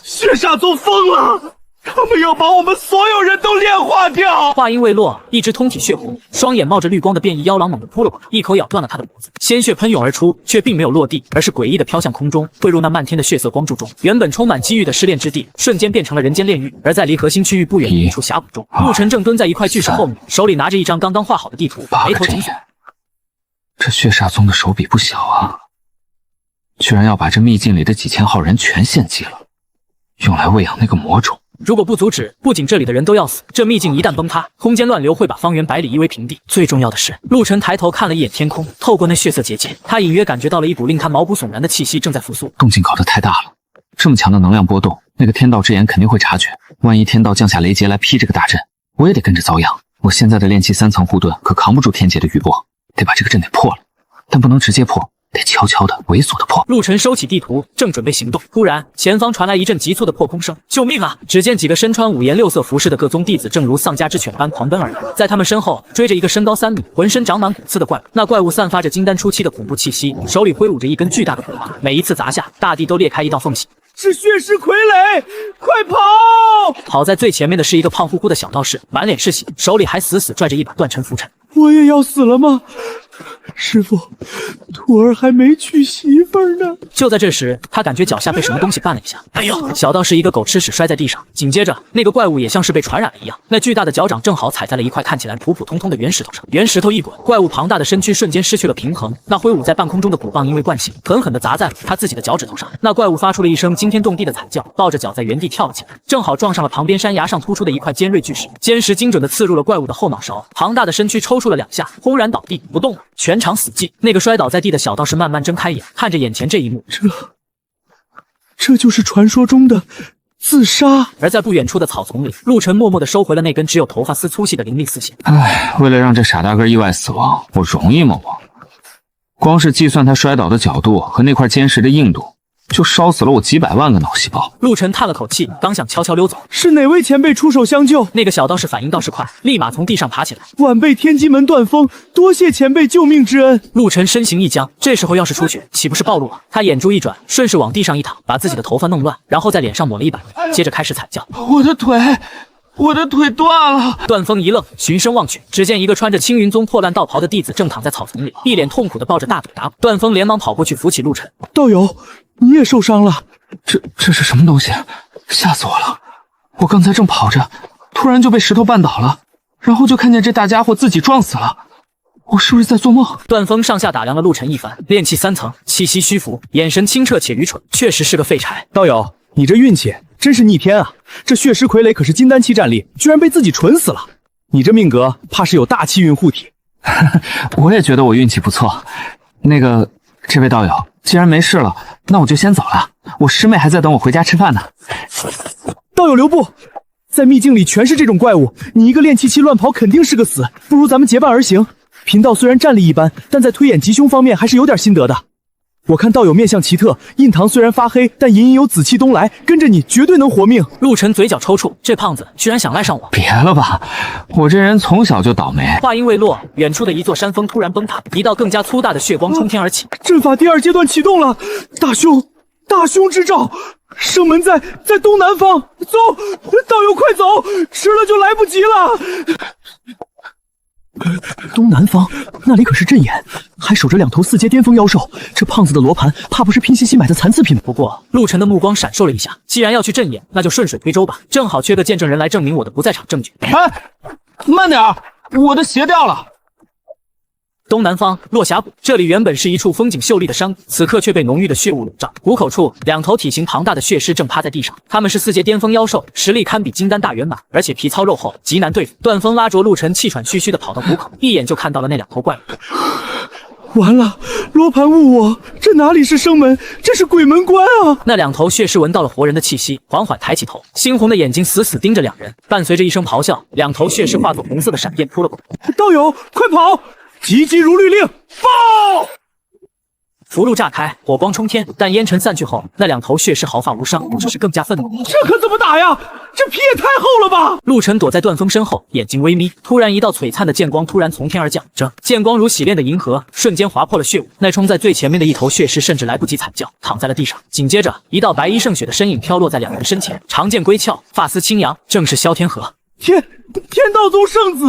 血煞宗瘋了！他們要把我們所有人都炼化掉！話音未落，一只通体血紅、雙眼冒着綠光的变異妖狼猛地撲了過來，一口咬斷了他的脖子，鮮血噴湧而出，卻並沒有落地，而是詭異地飄向空中，匯入那漫天的血色光柱中。原本充滿機遇的試煉之地，瞬間變成了人間煉獄。而在離核心區域不遠的一處峽谷中，陸晨正蹲在一塊巨石後面，手裡拿着一張剛剛畫好的地圖，眉頭緊鎖。這血煞宗的手筆不小啊，居然要把這秘境裡的幾千號人全獻祭了，用來餵養那個魔種。如果不阻止，不僅這裡的人都要死，這秘境一旦崩塌，空間亂流會把方圓100里夷為平地。最重要的是，陸晨抬頭看了一眼天空，透過那血色結界，他隱約感覺到了一股令他毛骨悚然的氣息正在復甦。動靜搞得太大了，這麼強的能量波動，那個天道之眼肯定會察觉。萬一天道降下雷劫來劈這個大陣，我也得跟着遭殃。我现在的炼氣3層護盾可扛不住天劫的餘波，得把這個陣給破了，但不能直接破，得悄悄的、猥瑣的破。陸晨收起地圖，正準備行動，突然前方傳來一陣急促的破空聲：“救命啊！”只見幾個身穿5顏6色服飾的各宗弟子，正如丧家之犬般狂奔而來，在他們身後追着一個身高3米、渾身長滿骨刺的怪物。那怪物散發着金丹初期的恐怖气息，手裡揮舞着一根巨大的火把，每一次砸下，大地都裂開一道縫隙。是血尸傀儡，快跑！跑在最前面的是一個胖乎乎的小道士，滿臉是血，手裡還死死拽着一把断尘拂尘。我也要死了嗎？師傅，徒兒還沒娶媳婦呢。就在这時，他感覺腳下被什麼東西绊了一下。哎呦！小道士一個狗吃屎摔在地上，緊接着那個怪物也像是被傳染了一樣，那巨大的腳掌正好踩在了一塊看起來普普通通的圓石頭上。圓石頭一滾，怪物龐大的身軀瞬間失去了平衡，那揮舞在半空中的鼓棒因為慣性，狠狠地砸在了他自己的脚趾頭上。那怪物發出了一聲驚天動地的慘叫，抱着腳在原地跳了起來，正好撞上了旁邊山崖上突出的一塊尖銳巨石，尖石精準地刺入了怪物的後腦勺，龐大的身軀抽搐了2下，轟然倒地不動了，全場死寂。那個摔倒在地的小道士慢慢睜開眼，看着眼前這一幕，這就是傳說中的自殺。而在不遠處的草叢裡，陸晨默默地收回了那根只有頭髮絲粗細的凌厲絲線。唉，為了讓這傻大個意外死亡，我容易嗎我？光是計算他摔倒的角度和那塊尖石的硬度，就燒死了我幾百萬個腦細胞。陸晨嘆了口氣，剛想悄悄溜走，是哪位前輩出手相救？那個小道士反應倒是快，立馬從地上爬起來。晚輩天機門段峰，多謝前輩救命之恩。陸晨身形一僵，這時候要是出去，豈不是暴露了？他眼珠一轉，順勢往地上一躺，把自己的頭髮弄亂，然後在臉上抹了一把油，接着開始慘叫：“我的腿斷了！”段峰一愣，循聲望去，只見一個穿着青雲宗破爛道袍的弟子正躺在草叢裡，一臉痛苦地抱着大腿打滾。段峰連忙跑過去扶起陸晨：“道友，你也受傷了？這是什麼東西？嚇死我了！我剛才正跑着，突然就被石頭絆倒了，然後就看見這大家伙自己撞死了。我是不是在做夢？”段峰上下打量了陸晨一番，煉氣3層，氣息虛浮，眼神清澈且愚蠢，確實是個廢柴。道友，你這運氣真是逆天啊！這血尸傀儡可是金丹期戰力，居然被自己蠢死了。你這命格怕是有大氣運護體。我也覺得我運氣不錯。那個，這位道友，既然沒事了，那我就先走了。我師妹還在等我回家吃飯呢。道友留步，在秘境裡全是這種怪物，你一個練氣期亂跑肯定是個死，不如咱們結伴而行。貧道雖然戰力一般，但在推演吉凶方面還是有點心得的。我看道友面相奇特，印堂雖然發黑，但隱隱有紫氣東來，跟着你絕對能活命。陸晨嘴角抽搐，這胖子居然想賴上我。別了吧，我這人從小就倒霉。話音未落，遠處的一座山峰突然崩塌，一道更加粗大的血光衝天而起。陣法第2階段啟動了，大凶之兆，生門在東南方。走，道友快走，遲了就來不及了。東南方那裡可是陣眼，還守着2頭4階巔峰妖獸。這胖子的羅盤怕不是拼夕夕買的殘次品。不過陸晨的目光閃爍了一下，既然要去陣眼，那就順水推舟吧，正好缺個見證人來證明我的不在場證據。哎，慢點，我的鞋掉了。東南方落霞谷，這裡原本是一處風景秀麗的山谷，此刻卻被濃郁的血霧籠罩。谷口處，2頭體型龐大的血屍正趴在地上，他們是4階巔峰妖獸，實力堪比金丹大圓滿，而且皮糙肉厚，極難對付。段峰拉着陸晨，氣喘吁吁地跑到谷口，一眼就看到了那2頭怪物。完了，羅盤誤我，這哪裡是生門，這是鬼門關啊！那2頭血屍聞到了活人的氣息，緩緩抬起頭，猩紅的眼睛死死盯着2人，伴隨着一聲咆哮，2頭血屍化作紅色的閃電撲了過來。道友，快跑！急急如律令，報！符籙炸開，火光衝天，但煙塵散去後，那2頭血屍毫髮無傷，只是更加憤怒。這可怎麼打呀？這皮也太厚了吧！陸晨躲在段峰身後，眼睛微眯。突然，一道璀璨的劍光突然從天而降，劍光如洗練的銀河，瞬間劃破了血霧。那衝在最前面的一頭血屍甚至來不及慘叫，躺在了地上。緊接着，一道白衣勝雪的身影飄落在2人身前，長劍歸鞘，髮絲輕揚，正是蕭天河。天道宗聖子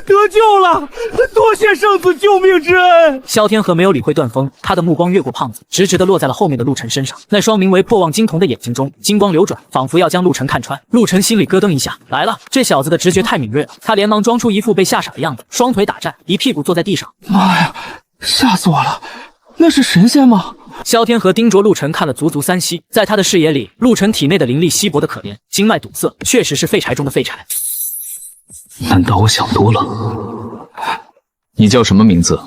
得救了，多謝聖子救命之恩。萧天河沒有理會段峰，他的目光越過胖子，直直地落在了後面的陸晨身上。那雙名為破望金瞳的眼睛中金光流轉，仿佛要將陸晨看穿。陸晨心裡咯噔一下，來了，這小子的直覺太敏銳了。他連忙裝出一副被嚇傻的樣子，雙腿打顫，一屁股坐在地上。媽呀，嚇死我了！那是神仙嗎？蕭天河盯着陸晨看了足足3息，在他的視野裡，陸晨體內的靈力稀薄的可憐，經脈堵塞，確實是廢柴中的廢柴。難道我想多了？你叫什麼名字？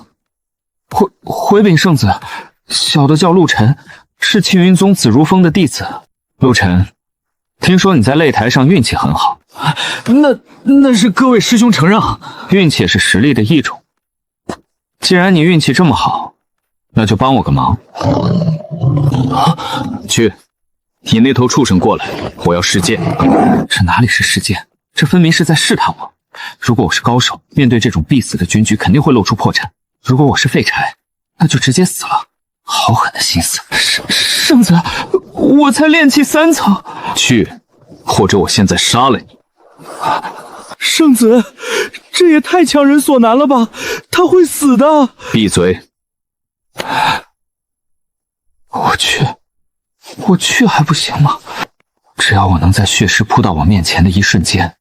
回稟聖子，小的叫陸晨，是青雲宗紫如風的弟子。陸晨，聽說你在擂台上運氣很好。那是各位師兄承讓。運氣也是實力的一種。既然你運氣這麼好，那就幫我個忙。去，引那頭畜生過來，我要试劍。這哪裡是试劍？這分明是在試探我。如果我是高手，面对這種必死的军局，肯定会露出破绽。如果我是廢柴，那就直接死了。好狠的心思！圣子，我才炼气3層。去，或者我现在殺了你。圣子，这也太强人所难了吧？他会死的。闭嘴！我去还不行吗？只要我能在血尸扑到我面前的一瞬间，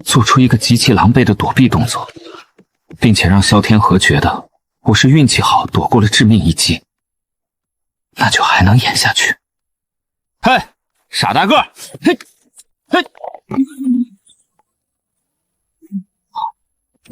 做出一個極其狼狽的躲避動作，並且讓蕭天河覺得我是運氣好躲過了致命一擊，那就還能演下去。嘿，傻大個！嘿，嘿。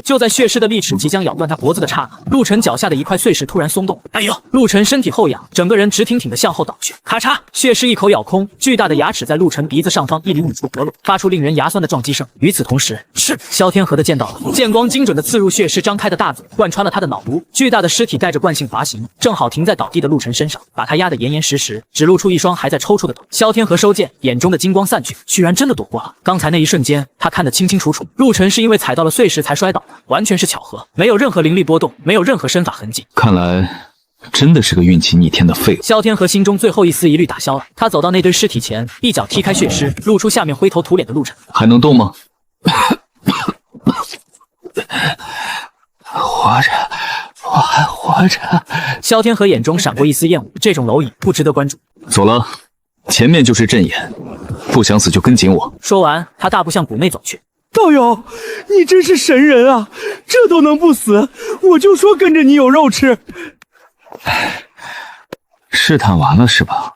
就在血尸的利齿即将咬斷他脖子的剎那，陸晨腳下的一塊碎石突然鬆動。哎呦！陸晨身體後仰，整個人直挺挺的向後倒去。咔嚓！血尸一口咬空，巨大的牙齒在陸晨鼻子上方1厘米處活絡，發出令人牙酸的撞擊聲。與此同時，是蕭天河的劍到了，劍光精準的刺入血尸張開的大嘴，貫穿了他的腦部。巨大的屍體帶着慣性滑行，正好停在倒地的陸晨身上，把他壓得嚴嚴實實，只露出一雙還在抽搐的頭。蕭天河收劍，眼中的金光散去，居然真的躲過了。剛才那一瞬間，他看得清清楚楚，陸晨是因為踩到了碎石才摔倒。完全是巧合，沒有任何靈力波動，沒有任何身法痕跡。看來真的是個運氣逆天的廢物。蕭天河心中最後一絲疑慮打消了，他走到那堆屍體前，一腳踢開血屍，露出下面灰頭土臉的陸晨。還能動嗎？活着，我還活着。蕭天河眼中閃過一絲厭惡，這種螻蟻不值得關注。走了，前面就是陣眼，不想死就跟緊我。說完，他大步向谷內走去。道友，你真是神人啊！這都能不死，我就說跟着你有肉吃。試探完了是吧？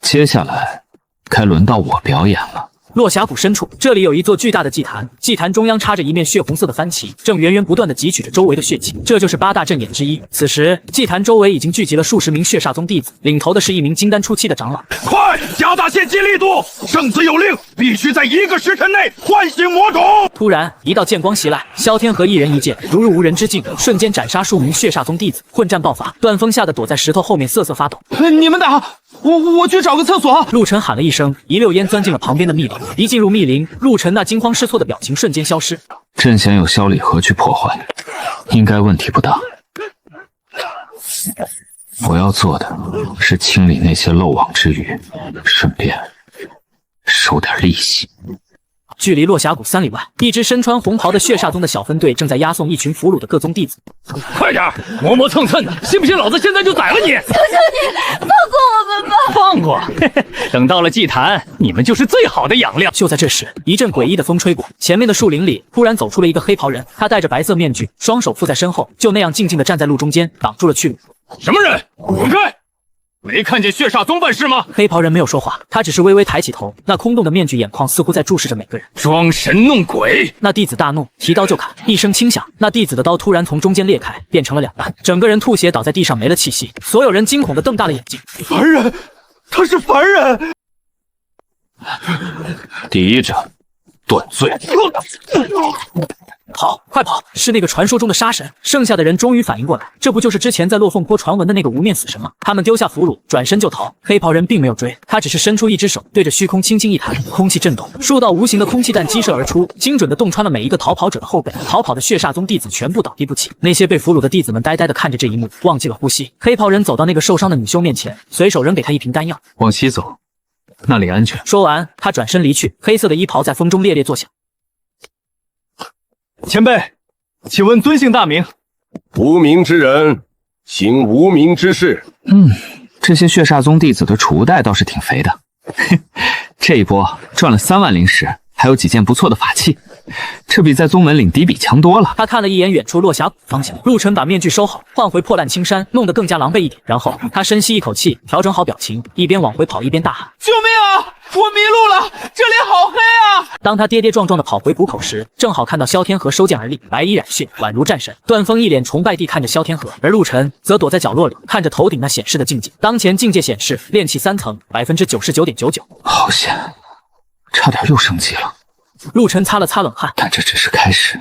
接下來該輪到我表演了。落峽谷深處，這裡有一座巨大的祭壇，祭壇中央插着一面血紅色的幡旗，正源源不斷地汲取着周圍的血氣。這就是8大陣眼之一。此時，祭壇周圍已經聚集了數十名血煞宗弟子，領頭的是一名金丹初期的長老。快加大獻祭力度！聖子有令，必須在1個時辰內喚醒魔種。突然，一道劍光襲來，蕭天河一人一劍，如入無人之境，瞬間斬殺數名血煞宗弟子，混戰爆發。段峰嚇得躲在石頭後面瑟瑟發抖。你們打，我去找個廁所。陸晨喊了一聲，一溜煙鑽進了旁邊的密林。一進入密林，陸晨那驚慌失措的表情瞬間消失。陣弦有蕭禮和去破壞，應該問題不大。我要做的是清理那些漏網之魚，順便收點利息。距離落峽谷3里外，一支身穿紅袍的血煞宗的小分隊正在押送一群俘虜的各宗弟子。快點，磨磨蹭蹭的，信不信老子現在就宰了你？求求你，放過我們吧！放過？等到了祭壇，你們就是最好的養料。就在這時，一陣詭異的風吹過，前面的樹林裡突然走出了一個黑袍人，他戴着白色面具，雙手附在身後，就那樣靜靜地站在路中間，擋住了去路。什麼人？滾開！沒看見血煞宗辦事嗎？黑袍人沒有說話，他只是微微抬起頭，那空洞的面具眼眶似乎在注視着每個人。裝神弄鬼！那弟子大怒，提刀就砍，一聲輕響，那弟子的刀突然從中間裂開，變成了2半，整個人吐血倒在地上，沒了氣息。所有人驚恐地瞪大了眼睛。凡人，他是凡人！第一者，斷罪。跑，快跑！是那個傳說中的殺神。剩下的人終於反應過來，這不就是之前在落鳳坡傳聞的那個無面死神嗎？他們丟下俘虜，轉身就逃。黑袍人並沒有追，他只是伸出一隻手，對着虛空輕輕一彈，空氣震動，數道無形的空氣彈激射而出，精準地洞穿了每一個逃跑者的後背。逃跑的血煞宗弟子全部倒地不起。那些被俘虜的弟子們呆呆地看着這一幕，忘記了呼吸。黑袍人走到那個受傷的女修面前，隨手扔給她一瓶丹藥。往西走，那裡安全。說完，他轉身離去，黑色的衣袍在風中猎獵作響。前輩，請問尊姓大名？無名之人，行無名之事。這些血煞宗弟子的儲物袋倒是挺肥的。這一波賺了3萬靈石，還有幾件不錯的法器，這比在宗門領第一筆強多了。他看了一眼遠處落峽谷方向，陸晨把面具收好，換回破爛青衫，弄得更加狼狽一點。然後他深吸一口氣，調整好表情，一邊往回跑一邊大喊：“救命啊！我迷路了，這裡好黑啊！當他跌跌撞撞地跑回谷口時，正好看到蕭天河收劍而立，白衣染血，宛如戰神。段峰一臉崇拜地看着蕭天河，而陸晨則躲在角落裡，看着头頂那顯示的境界。當前境界顯示炼氣3層，99.99%。好险，差點又升級了。陸晨擦了擦冷汗，但这只是開始。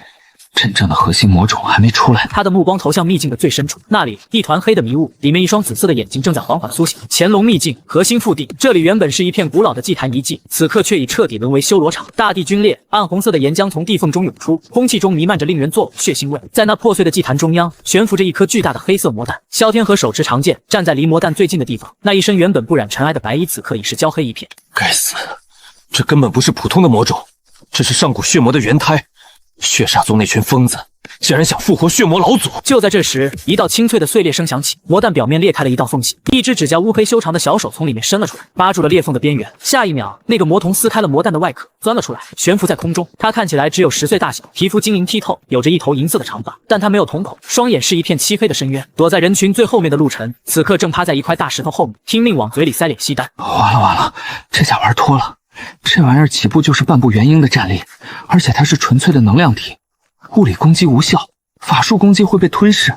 真正的核心魔種還沒出來。他的目光投向秘境的最深處，那裡一團黑的迷霧，裡面一雙紫色的眼睛正在緩緩甦醒。乾隆秘境核心腹地，這裡原本是一片古老的祭壇遺跡，此刻卻已徹底淪為修羅場。大地龜裂，暗紅色的岩漿從地縫中湧出，空氣中彌漫着令人作嘔的血腥味。在那破碎的祭壇中央，懸浮着一顆巨大的黑色魔彈。蕭天河手持長劍，站在離魔彈最近的地方，那一身原本不染塵埃的白衣，此刻已是焦黑一片。該死，這根本不是普通的魔種，這是上古血魔的原胎。血煞宗那群瘋子竟然想復活血魔老祖！就在這時，一道清脆的碎裂聲響起，魔彈表面裂開了一道縫隙，一只指甲烏黑修長的小手從裡面伸了出來，扒住了裂縫的邊緣。下一秒，那個魔童撕開了魔彈的外殼，鑽了出來，懸浮在空中。他看起來只有10歲大小，皮膚晶瑩剔透，有着一頭銀色的長髮，但他沒有瞳孔，雙眼是一片漆黑的深淵。躲在人群最後面的陸晨，此刻正趴在一塊大石頭後面，拼命往嘴裡塞臉吸丹。完了，這下玩脫了。這玩意兒起步就是半步元嬰的戰力，而且它是純粹的能量體，物理攻擊無效，法術攻擊會被吞噬，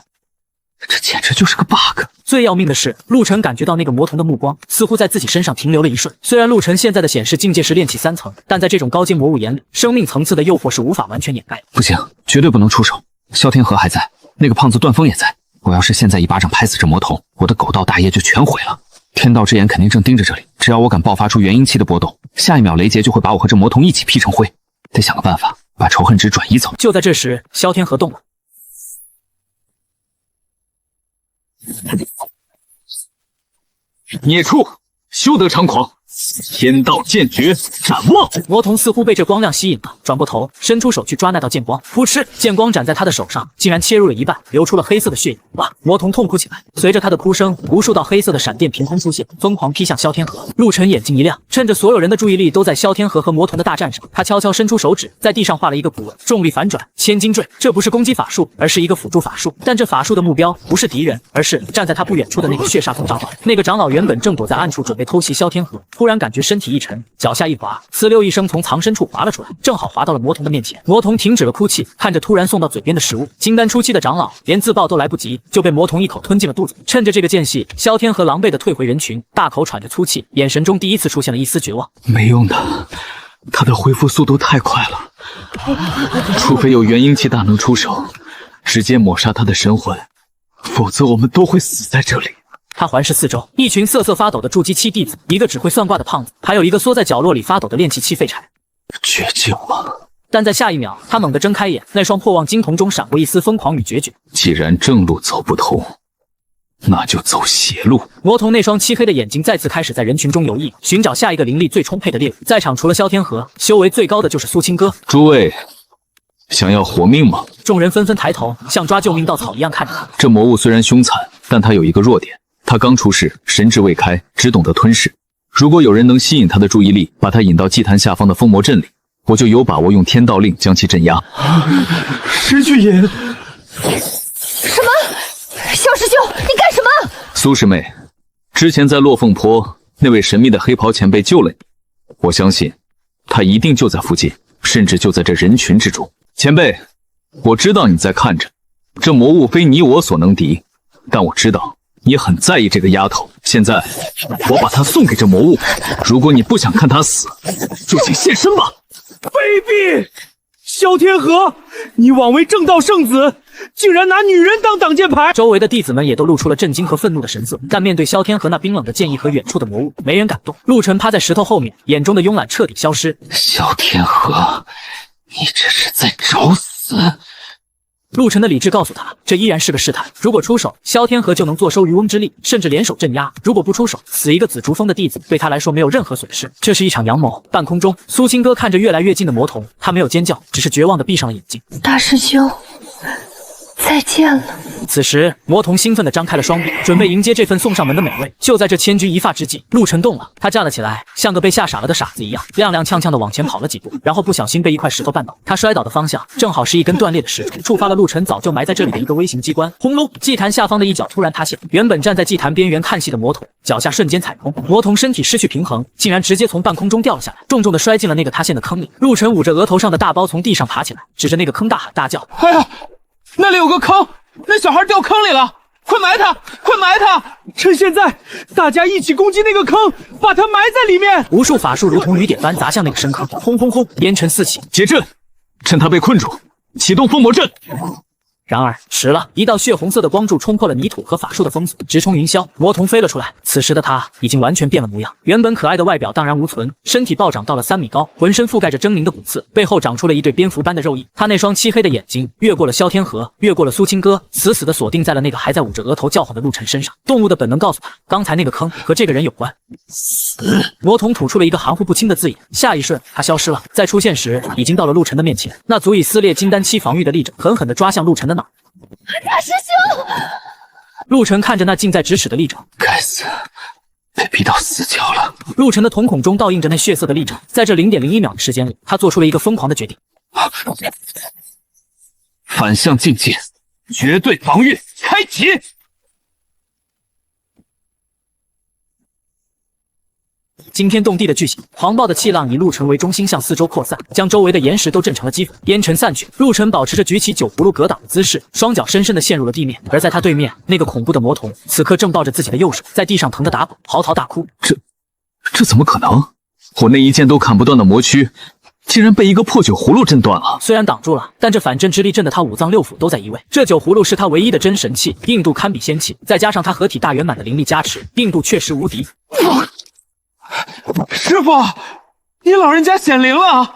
這簡直就是個 bug。最要命的是，陸晨感覺到那個魔童的目光似乎在自己身上停留了一瞬。雖然陸晨現在的顯示境界是煉氣3層，但在這種高階魔物眼裡，生命層次的誘惑是無法完全掩蓋的。不行，絕對不能出手。蕭天河還在，那個胖子段峰也在。我要是現在一巴掌拍死這魔童，我的狗道大業就全毀了。天道之眼肯定正盯着這裡，只要我敢爆發出元嬰期的波動，下一秒雷劫就會把我和這魔童一起劈成灰。得想個辦法把仇恨值轉移走。就在這時，蕭天河動了。孽畜，休得猖狂！天道劍訣，斬妄！魔童似乎被這光亮吸引了，轉過頭，伸出手去抓那道劍光。噗嗤，劍光斬在他的手上，竟然切入了一半，流出了黑色的血液。哇！魔童痛哭起來。隨着他的哭聲，無數道黑色的閃電憑空出現，瘋狂劈向蕭天河。陸晨眼睛一亮，趁着所有人的注意力都在蕭天河和魔童的大戰上，他悄悄伸出手指，在地上畫了一個古文：重力反轉，千斤墜。這不是攻擊法術，而是一個輔助法術。但這法術的目標不是敵人，而是站在他不遠處的那個血煞宗長老。那個長老原本正躲在暗處準備偷襲蕭天河，突然感覺身體一沉，腳下一滑，呲溜一聲從藏身處滑了出來，正好滑到了魔童的面前。魔童停止了哭泣，看着突然送到嘴邊的食物，金丹初期的長老連自爆都來不及，就被魔童一口吞進了肚子。趁着這個間隙，蕭天河狼狽地退回人群，大口喘着粗氣，眼神中第一次出現了一絲絕望。沒用的，他的恢復速度太快了，除非有元嬰期大能出手，直接抹殺他的神魂，否則我們都會死在這裡。他環視四周，一群瑟瑟發抖的築基期弟子，一個只會算卦的胖子，還有一個縮在角落裡發抖的煉氣期廢柴。絕境嗎？但在下一秒，他猛地睜開眼，那雙破望金瞳中閃過一絲瘋狂與決絕。既然正路走不通，那就走邪路。魔童那雙漆黑的眼睛再次開始在人群中游弋，尋找下一個靈力最充沛的獵物。在場除了蕭天河，修為最高的就是蘇青哥。諸位，想要活命嗎？眾人紛紛抬頭，像抓救命稻草一樣看着他。這魔物雖然兇殘，但它有一個弱點。他剛出世，神智未開，只懂得吞噬。如果有人能吸引他的注意力，把他引到祭壇下方的封魔陣裡，我就有把握用天道令將其鎮壓。石巨隱，什麼？萧師兄，你幹什麼？蘇師妹，之前在落鳳坡，那位神秘的黑袍前輩救了你，我相信他一定就在附近，甚至就在這人群之中。前輩，我知道你在看着，這魔物非你我所能敵，但我知道你很在意這個丫頭，現在我把她送給這魔物。如果你不想看她死，就請現身吧。卑鄙！蕭天河，你枉為正道聖子，竟然拿女人當擋箭牌！周圍的弟子們也都露出了震驚和憤怒的神色，但面對蕭天河那冰冷的劍意和遠處的魔物，沒人敢動。陸晨趴在石頭後面，眼中的慵懶徹底消失。蕭天河，你這是在找死！陸晨的理智告訴他，這依然是個試探。如果出手，蕭天河就能坐收漁翁之利，甚至聯手鎮壓；如果不出手，死一個紫竹峰的弟子，對他來說沒有任何損失。這是一場陽謀。半空中，蘇青哥看着越來越近的魔童，他沒有尖叫，只是絕望地閉上了眼睛。大師兄，再見了。此時，魔童興奮地張開了雙臂，準備迎接這份送上門的美味。就在這千鈞一髮之際，陸晨動了，他站了起來，像個被嚇傻了的傻子一樣，踉踉蹌蹌地往前跑了幾步，然后不小心被一塊石頭絆倒。他摔倒的方向正好是一根斷裂的石柱，觸發了陸晨早就埋在這裡的一個微型機關。轟隆！祭壇下方的一角突然塌陷，原本站在祭壇邊緣看戲的魔童腳下瞬間踩空，魔童身體失去平衡，竟然直接從半空中掉了下來，重重地摔進了那個塌陷的坑裡。陸晨捂着額頭上的大包從地上爬起来，指着那個坑大喊大叫：“哎呀，那裡有個坑！那小孩掉坑裡了！快埋他！快埋他！趁現在，大家一起攻擊那個坑，把他埋在裡面！”無數法術如同雨點般砸向那個深坑，轟轟轟，煙塵四起。解陣，趁他被困住，啟動封魔陣。然而遲了，一道血紅色的光柱衝破了泥土和法術的封锁，直冲云霄。魔童飞了出来，此時的他已經完全變了模樣，原本可愛的外表蕩然無存，身體暴漲到了3米高，渾身覆蓋着猙獰的骨刺，背後長出了一对蝙蝠般的肉翼。他那雙漆黑的眼睛越過了蕭天河，越過了蘇青哥，死死地鎖定在了那個還在捂着額頭叫喚的陸晨身上。動物的本能告訴他，剛才那個坑和這個人有關。魔童吐出了一個含糊不清的字眼，下一瞬他消失了，再出現時已經到了陸晨的面前，那足以撕裂金丹期防禦的利刃狠狠地抓向陸晨的腦。大師兄！陸晨看着那近在咫尺的利刃，該死，被逼到死角了。陸晨的瞳孔中倒映着那血色的利刃，在這0.01秒的時間裡，他做出了一個瘋狂的決定。反向境界，絕對防禦開啟。驚天動地的巨響，狂暴的氣浪以陸晨為中心向四周擴散，將周圍的岩石都震成了齑粉。煙塵散去，陸晨保持着舉起酒葫蘆格擋的姿勢，雙腳深深地陷入了地面。而在他對面，那個恐怖的魔童此刻正抱着自己的右手，在地上疼得打滾，嚎啕大哭。這怎麼可能？我那一劍都砍不斷的魔軀，竟然被一個破酒葫蘆震斷了。雖然擋住了，但這反震之力震得他五臟六腑都在移位。這酒葫蘆是他唯一的真神器，硬度堪比仙器，再加上他合體大圓滿的靈力加持，硬度確實無敵。師傅，你老人家顯靈了！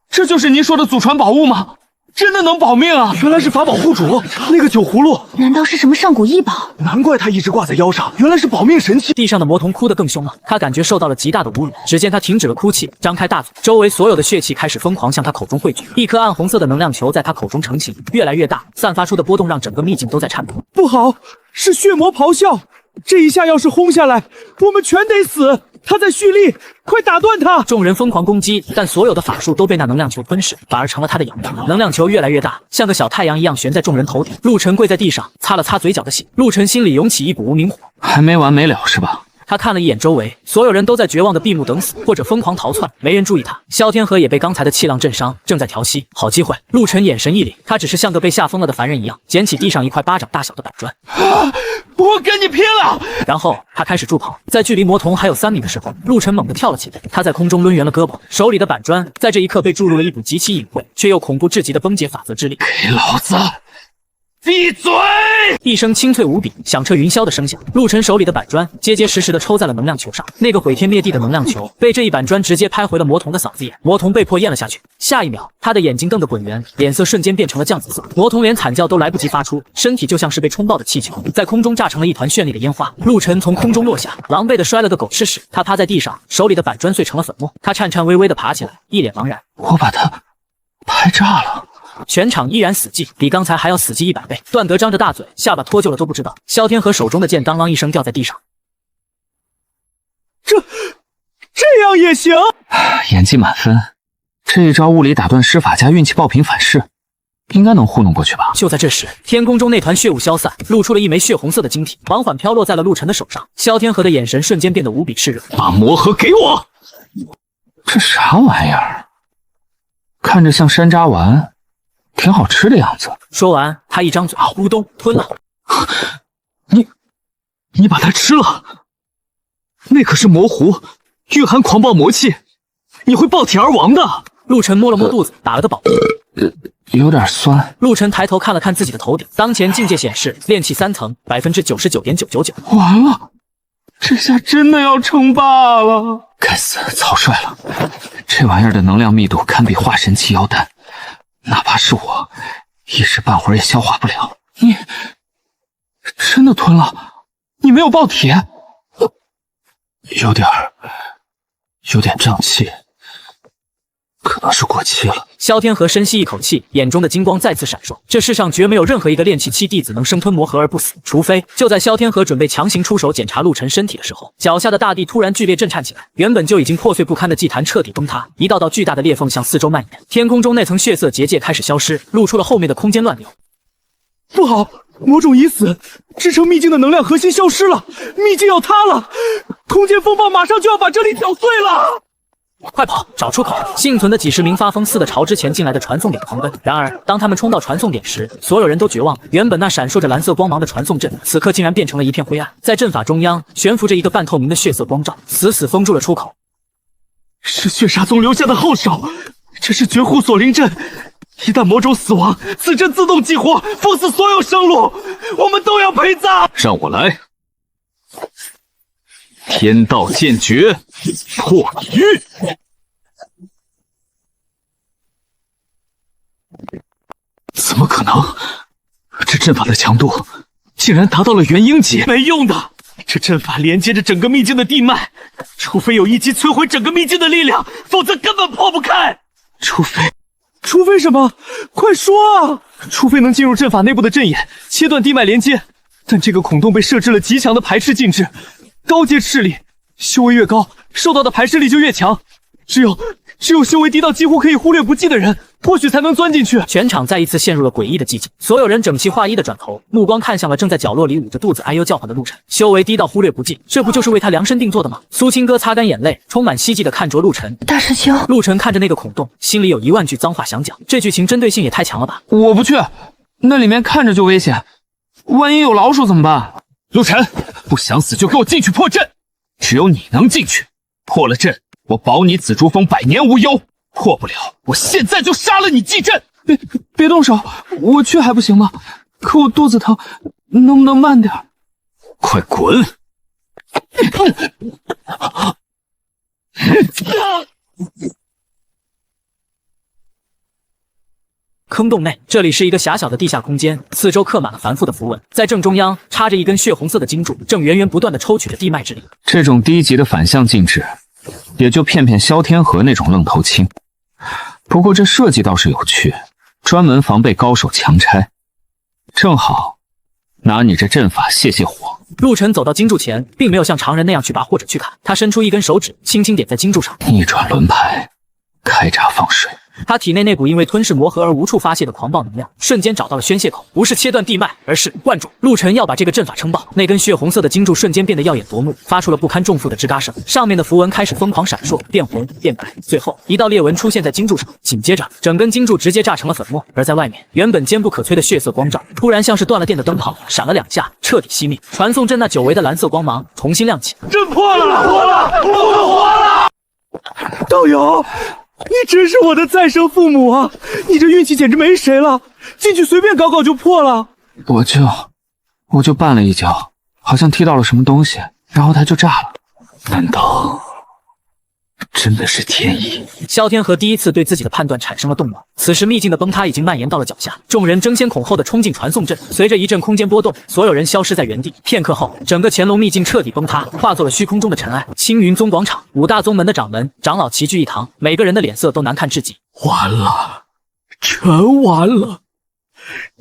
這就是您說的祖傳寶物嗎？真的能保命啊！原來是法寶護主，那個酒葫蘆，難道是什麼上古異寶？難怪他一直掛在腰上，原來是保命神器。地上的魔童哭得更兇了，他感覺受到了極大的侮辱。只見他停止了哭泣，張開大嘴，周圍所有的血氣開始瘋狂向他口中匯聚，一顆暗紅色的能量球在他口中成型，越來越大，散發出的波動讓整個秘境都在顫抖。不好，是血魔咆哮！這一下要是轟下來，我們全得死！他在蓄力，快打斷他！眾人瘋狂攻擊，但所有的法術都被那能量球吞噬，反而成了他的養分。能量球越來越大，像個小太陽一樣懸在眾人頭頂。陸晨跪在地上，擦了擦嘴角的血。陸晨心裡湧起一股無名火，還沒完沒了是吧？他看了一眼周圍，所有人都在絕望的閉目等死，或者瘋狂逃竄，沒人注意他。蕭天河也被剛才的氣浪震傷，正在調息。好機會！陸晨眼神一凜，他只是像個被嚇瘋了的凡人一樣，撿起地上一塊巴掌大小的板磚。我跟你拼了！然後他開始助跑，在距離魔童還有3米的時候，陸晨猛地跳了起來，他在空中掄圓了胳膊，手裡的板磚在這一刻被注入了一股極其隱晦卻又恐怖至極的崩解法則之力。給老子閉嘴！一聲清脆無比、響徹雲霄的聲響，陸晨手裡的板磚結結實實地抽在了能量球上。那個毀天滅地的能量球被這一板磚直接拍回了魔童的嗓子眼，魔童被迫咽了下去。下一秒，他的眼睛瞪得滾圓，臉色瞬間變成了醬紫色。魔童連慘叫都來不及發出，身體就像是被衝爆的氣球，在空中炸成了一團絢麗的煙花。陸晨從空中落下，狼狽地摔了個狗吃屎。他趴在地上，手裡的板磚碎成了粉末。他顫顫巍巍地爬起來，一臉茫然。我把他拍炸了。全場依然死寂，比剛才還要死寂100倍。段德張着大嘴，下巴脫臼了都不知道。蕭天河手中的劍當啷一聲掉在地上。這樣也行？演技滿分，這一招物理打斷施法加運氣爆屏反噬，應該能糊弄過去吧？就在這時，天空中那團血霧消散，露出了一枚血紅色的晶體，緩緩飄落在了陸晨的手上。蕭天河的眼神瞬間變得無比熾熱。把魔核給我！這啥玩意兒？看着像山楂丸，挺好吃的樣子。說完，他一張嘴，咕咚吞了。你把它吃了？那可是魔核，蘊含狂暴魔氣，你会爆體而亡的。陸晨摸了摸肚子，打了個飽。有點酸。陸晨抬頭看了看自己的頭頂，當前境界顯示煉氣3層，99.999%。完了，這下真的要稱霸了。該死，草率了。這玩意兒的能量密度堪比化神期妖丹，哪怕是我，一時半會兒也消化不了。你真的吞了？你沒有爆體？有點脹氣，可能是過期了。萧天河深吸一口气，眼中的金光再次闪烁。这世上绝没有任何一个炼气期弟子能生吞魔核而不死，除非……就在萧天河准备强行出手检查陆晨身体的时候，脚下的大地突然剧烈震颤起来，原本就已经破碎不堪的祭壇徹底崩塌，一道道巨大的裂縫向四周蔓延，天空中那層血色結界開始消失，露出了後面的空間亂流。不好，魔種已死，支撐秘境的能量核心消失了，秘境要塌了，空間風暴馬上就要把這裡攪碎了。快跑，找出口！幸存的幾十名發瘋似的朝之前進來的傳送點狂奔。然而，當他們衝到傳送點時，所有人都絕望。原本那閃爍着藍色光芒的傳送陣，此刻竟然變成了一片灰暗。在陣法中央懸浮着一個半透明的血色光罩，死死封住了出口。是血煞宗留下的後手，這是絕戶鎖靈陣。一旦魔種死亡，此陣自動激活，封死所有生路，我們都要陪葬。讓我來。天道劍訣，破地獄。怎麼可能？這陣法的強度竟然達到了元嬰級！沒用的，這陣法連接着整個秘境的地脈，除非有一擊摧毀整個秘境的力量，否則根本破不開。除非什麼？快說啊！除非能進入陣法內部的陣眼，切斷地脈連接。但這個孔洞被設置了極強的排斥禁制，高階勢力修為越高，受到的排斥力就越強。只有修為低到幾乎可以忽略不計的人，或許才能鑽進去。全場再一次陷入了詭異的寂靜，所有人整齊劃一的轉頭，目光看向了正在角落裡捂着肚子哎呦叫喚的陸晨。修為低到忽略不計，這不就是為他量身定做的嗎？蘇清歌擦乾眼淚，充滿希冀地看着陸晨。大師兄，陸晨看着那個孔洞，心裡有1萬句髒話想講。這劇情針對性也太強了吧！我不去，那裡面看着就危險，萬一有老鼠怎麼辦？陸晨，不想死就給我進去破陣，只有你能進去，破了陣，我保你紫珠峰百年無憂。破不了，我現在就殺了你祭陣！別動手，我去還不行嗎？可我肚子疼，能不能慢點？快滾！坑洞內，這裡是一個狹小的地下空間，四周刻滿了繁複的符文，在正中央插着一根血紅色的金柱，正源源不斷地抽取着地脈之力。這種低級的反向禁制，也就騙蕭天河那種愣頭青。不過這設計倒是有趣，專門防備高手強拆，正好拿你這陣法泄火。陸晨走到金柱前，並沒有像常人那樣去拔或者去砍，他伸出一根手指，輕輕點在金柱上，逆轉輪盤，開閘放水。他體內那股因為吞噬魔核而無處發洩的狂暴能量，瞬間找到了宣洩口，不是切斷地脈，而是灌注。陸晨要把這個陣法撐爆，那根血紅色的金柱瞬間變得耀眼奪目，發出了不堪重負的吱嘎聲，上面的符文開始瘋狂閃爍，變紅變白，最後一道裂紋出現在金柱上，緊接着整根金柱直接炸成了粉末。而在外面，原本堅不可摧的血色光罩，突然像是斷了電的燈泡，閃了2下，徹底熄滅。傳送陣那久違的藍色光芒重新亮起，陣破了，活了，我們活了！道友，你真是我的再生父母啊！你這運氣簡直沒誰了，進去隨便搞搞就破了。我就絆了一腳，好像踢到了什麼東西，然後它就炸了。難道真的是天意？蕭天河第一次對自己的判斷產生了動搖。此時秘境的崩塌已經蔓延到了腳下，眾人爭先恐後的衝進傳送陣，隨着一陣空間波動，所有人消失在原地。片刻後，整個乾隆秘境徹底崩塌，化作了虛空中的塵埃。青雲宗廣場，5大宗門的掌門、長老齊聚一堂，每個人的臉色都難看至極。完了，全完了！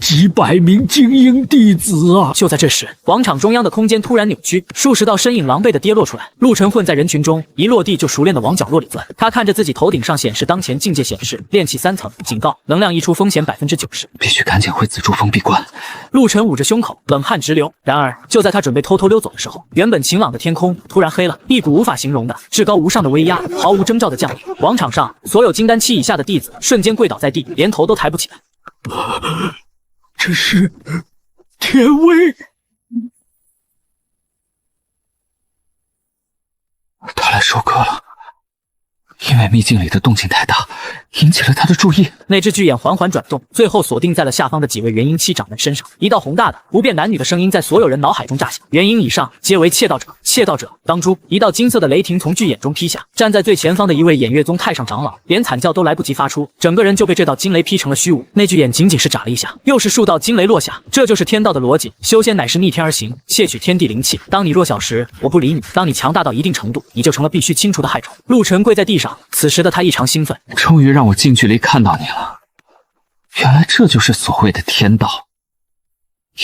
幾百名精英弟子啊！就在這時，廣場中央的空間突然扭曲，數十道身影狼狽地跌落出來。陸晨混在人群中，一落地就熟練地往角落裡鑽。他看着自己頭頂上顯示當前境界顯示，煉氣3層，警告，能量溢出風險90%，必須趕緊回紫珠峰閉關。陸晨捂着胸口，冷汗直流。然而，就在他準備偷偷溜走的時候，原本晴朗的天空突然黑了，一股無法形容的至高無上的威壓毫無徵兆地降臨。廣場上，所有金丹期以下的弟子瞬間跪倒在地，連頭都抬不起來。這是天威！他來收割了，因為秘境裡的動靜太大，引起了他的注意。那只巨眼緩緩轉動，最後鎖定在了下方的幾位元嬰期掌門身上。一道宏大的、不辨男女的聲音在所有人腦海中炸響：元嬰以上皆為竊盜者，竊盜者當誅！一道金色的雷霆從巨眼中劈下，站在最前方的一位偃月宗太上長老，連慘叫都來不及發出，整個人就被這道金雷劈成了虛無。那巨眼僅僅是眨了一下，又是數道金雷落下。這就是天道的邏輯，修仙乃是逆天而行，竊取天地靈氣。當你弱小時，我不理你；當你強大到一定程度，你就成了必須清除的害蟲。陸晨跪在地上，此時的他異常興奮，終於讓我近距離看到你了。原來這就是所謂的天道，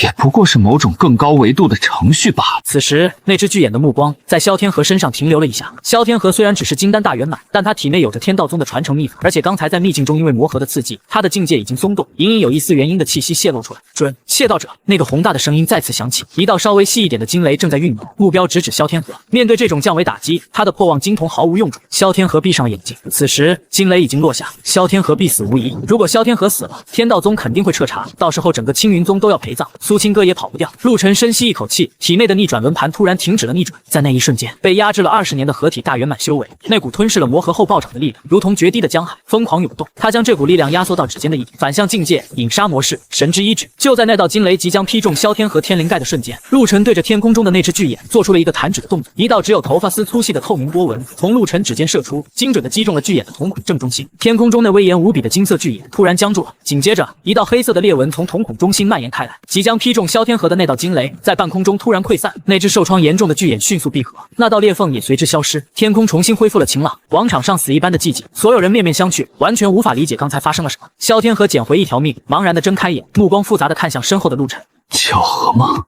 也不過是某種更高維度的程序罢了。此時，那只巨眼的目光在萧天河身上停留了一下。萧天河虽然只是金丹大圓滿，但他体內有着天道宗的傳承秘法，而且剛才在秘境中因為魔核的刺激，他的境界已經鬆动，隱隱有一絲元嬰的氣息泄露出来。准窃盜者，那個宏大的聲音再次響起，一道稍微細一點的金雷正在運動，目標直指萧天河。面对這種降維打擊，他的破望金瞳毫無用處。萧天河閉上了眼睛，此時金雷已經落下，萧天河必死無疑。如果萧天河死了，天道宗肯定會徹查，到時候整個青雲宗都要陪葬，蘇清歌也跑不掉。陸晨深吸一口氣，體內的逆轉輪盤突然停止了逆轉，在那一瞬間，被壓制了20年的合體大圓滿修為，那股吞噬了魔核後暴漲的力量，如同決堤的江海，瘋狂湧動。他將這股力量壓縮到指尖的一點，反向境界，引殺模式，神之一指。就在那道金雷即將劈中萧天河天灵蓋的瞬间，陸晨对着天空中的那只巨眼做出了一個弹指的動作，一道只有頭髮絲粗細的透明波紋從陸晨指尖射出，精準地擊中了巨眼的瞳孔正中心。天空中那威嚴無比的金色巨眼突然僵住了，緊接着一道黑色的裂紋從瞳孔中心蔓延開來，即將劈中蕭天河的那道金雷在半空中突然潰散，那只受創嚴重的巨眼迅速閉合，那道裂縫也隨之消失，天空重新恢復了晴朗。廣場上死一般的寂靜，所有人面面相覷，完全無法理解剛才發生了什麼。蕭天河撿回一條命，茫然地睜開眼，目光複雜地看向身後的陸晨。巧合嗎？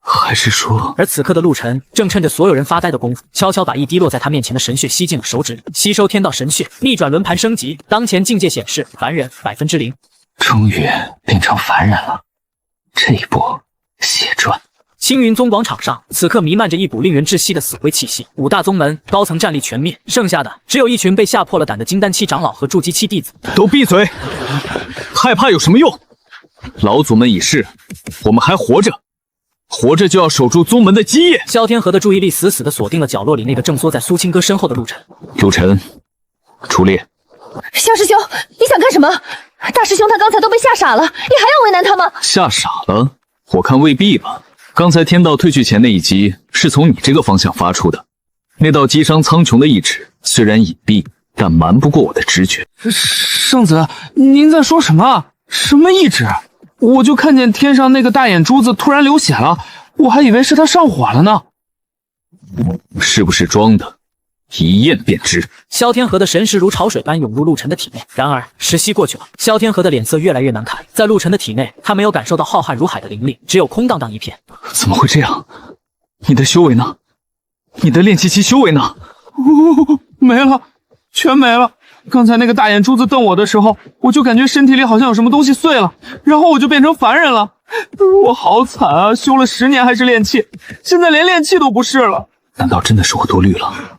還是說……而此刻的陸晨正趁着所有人發呆的功夫，悄悄把一滴落在他面前的神血吸進了手指裡，吸收天道神血，逆轉輪盤升級，當前境界顯示凡人0%。終於變成凡人了，這一波血賺。青雲宗廣場上，此刻彌漫着一股令人窒息的死灰氣息。5大宗門高層戰力全滅，剩下的只有一群被嚇破了膽的金丹期長老和築基期弟子。都閉嘴！害怕有什麼用？老祖们已逝，我們還活着，活着就要守住宗門的基業。蕭天河的注意力死死地鎖定了角落裡那個正縮在蘇清歌身後的陸晨。陸晨，出列。蕭師兄，你想幹什麼？大師兄他剛才都被嚇傻了，你還要為難他嗎？嚇傻了？我看未必吧。剛才天道退去前那一擊是從你這個方向發出的，那道擊傷蒼穹的意志雖然隱蔽，但瞞不過我的直覺。聖子，您在說什麼？什麼意志？我就看見天上那個大眼珠子突然流血了，我還以為是他上火了呢。是不是裝的？一驗便知。蕭天河的神識如潮水般湧入陸晨的體內，然而時息過去了，蕭天河的臉色越來越難看。在陸晨的體內，他沒有感受到浩瀚如海的靈力，只有空蕩蕩一片。怎麼會這樣？你的修為呢？你的煉氣期修為呢？沒了，全沒了。剛才那個大眼珠子瞪我的時候，我就感覺身體裡好像有什麼東西碎了，然後我就變成凡人了。我好慘啊！修了10年還是煉氣，現在連煉氣都不是了。難道真的是我多慮了？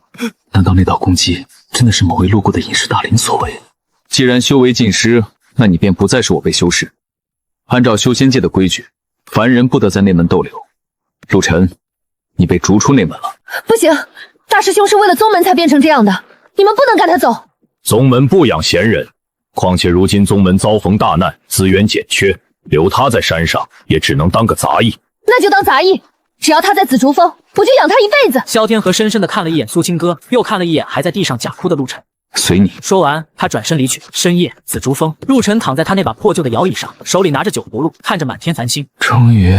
難道那道攻擊真的是某位路過的隱士大靈所為？既然修為盡失，那你便不再是我輩修士。按照修仙界的規矩，凡人不得在內門逗留。陸晨，你被逐出內門了。不行，大師兄是為了宗門才變成這樣的，你們不能趕他走。宗門不養閒人，況且如今宗門遭逢大難，資源減缺，留他在山上也只能當個雜役。那就當雜役，只要他在紫竹峰，我就養他一輩子。蕭天河深深地看了一眼蘇清歌，又看了一眼還在地上假哭的陸晨。隨你。說完，他轉身離去。深夜，紫竹峰，陸晨躺在他那把破舊的搖椅上，手裡拿着酒葫蘆，看着滿天繁星。終於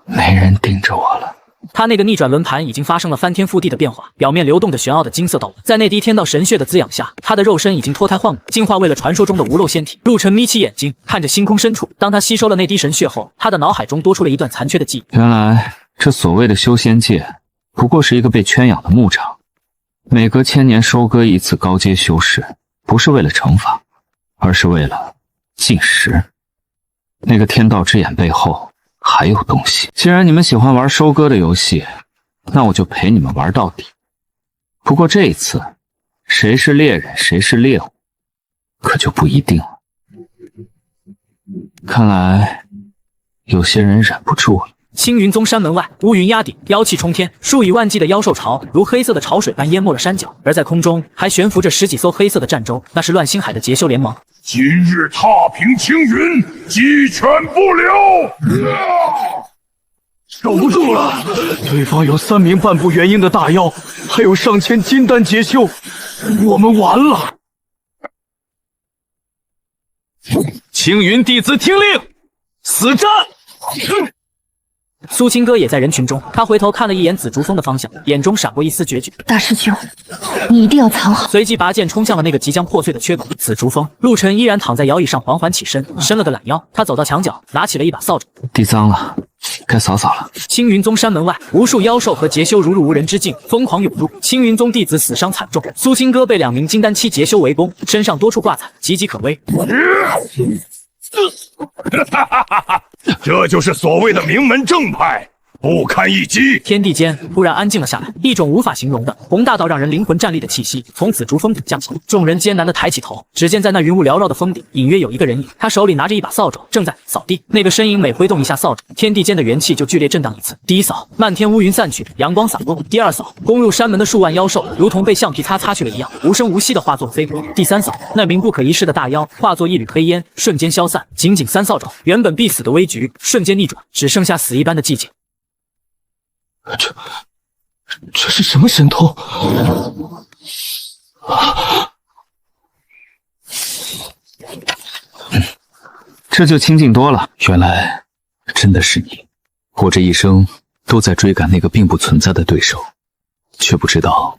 沒人盯着我了。他那個逆轉輪盤已經發生了翻天覆地的變化，表面流動着玄奧的金色道紋，在那滴天道神血的滋養下，他的肉身已經脫胎換骨，進化為了傳說中的無漏仙體。陸晨眯起眼睛，看着星空深處。當他吸收了那滴神血後，他的腦海中多出了一段殘缺的記憶。原來這所謂的修仙界，不過是一個被圈養的牧場，每隔1000年收割一次高階修士，不是為了懲罰，而是為了進食。那個天道之眼背後還有東西。既然你們喜歡玩收割的遊戲，那我就陪你們玩到底。不過這一次，誰是獵人，誰是獵物，可就不一定了。看來有些人忍不住了。青雲宗山門外，烏雲壓頂，妖氣衝天，數以萬計的妖獸潮如黑色的潮水般淹沒了山腳，而在空中還懸浮着10幾艘黑色的戰舟，那是亂星海的劫修聯盟。今日踏平青雲，鸡犬不留！守不住了，对方有3名半步元婴的大妖，还有上千金丹劫修，我们完了。青云弟子听令，死战！蘇清歌也在人群中，他回頭看了一眼紫竹峰的方向，眼中閃過一絲決絕。大師兄，你一定要藏好。隨即拔劍衝向了那個即將破碎的缺口。紫竹峰，陸晨依然躺在搖椅上，緩緩起身，伸了個懶腰。他走到牆角，拿起了一把掃帚。地髒了，該掃掃了。青雲宗山門外，無數妖獸和劫修如入無人之境，瘋狂湧入。青雲宗弟子死傷慘重，蘇清歌被2名金丹期劫修圍攻，身上多處掛彩，岌岌可危。這就是所謂的名門正派，不堪一擊。天地間突然安靜了下來，一種無法形容的宏大到讓人靈魂戰慄的氣息從紫竹峰頂降下。眾人艱難地抬起頭，只見在那雲霧繚繞的峰頂，隱約有一個人影，他手裡拿着一把掃帚，正在掃地。那個身影每揮動一下掃帚，天地間的元氣就劇烈震盪一次。第一掃，漫天烏雲散去，陽光灑落；第二掃，攻入山門的數萬妖獸如同被橡皮擦擦去了一樣，無聲無息地化作飛灰。第三掃，那名不可一世的大妖化作一縷黑煙，瞬間消散。僅僅3掃帚，原本必死的危局瞬間逆轉，只剩下死一般的寂靜。這是什麼神通？這就清靜多了。原來真的是你。我這一生都在追趕那個並不存在的對手，卻不知道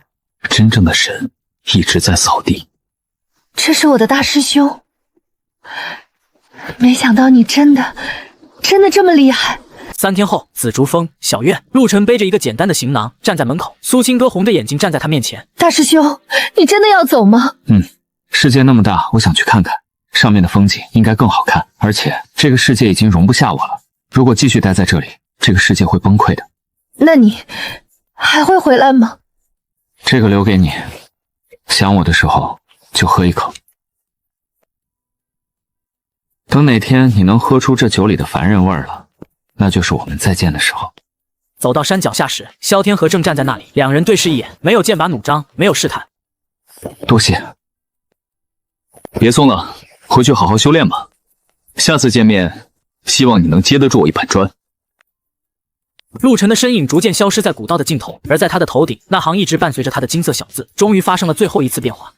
真正的神一直在掃地。這是我的大師兄，沒想到你真的這麼厲害。3天後，紫竹峰小院，陸晨背着一個簡單的行囊站在門口，蘇清歌紅着眼睛站在他面前。大師兄，你真的要走嗎？世界那麼大，我想去看看，上面的風景應該更好看，而且這個世界已經容不下我了，如果繼續待在這裡，這個世界會崩潰的。那你還會回來嗎？這個留給你，想我的時候就喝一口。等哪天你能喝出這酒裡的凡人味兒了，那就是我們再見的時候。走到山腳下時，蕭天河正站在那裡，2人對視一眼，沒有劍拔弩張，沒有試探。多謝。別送了，回去好好修煉吧。下次見面，希望你能接得住我一板磚。陸晨的身影逐漸消失在古道的盡頭，而在他的頭頂，那行一直伴隨着他的金色小字，終於發生了最後一次變化。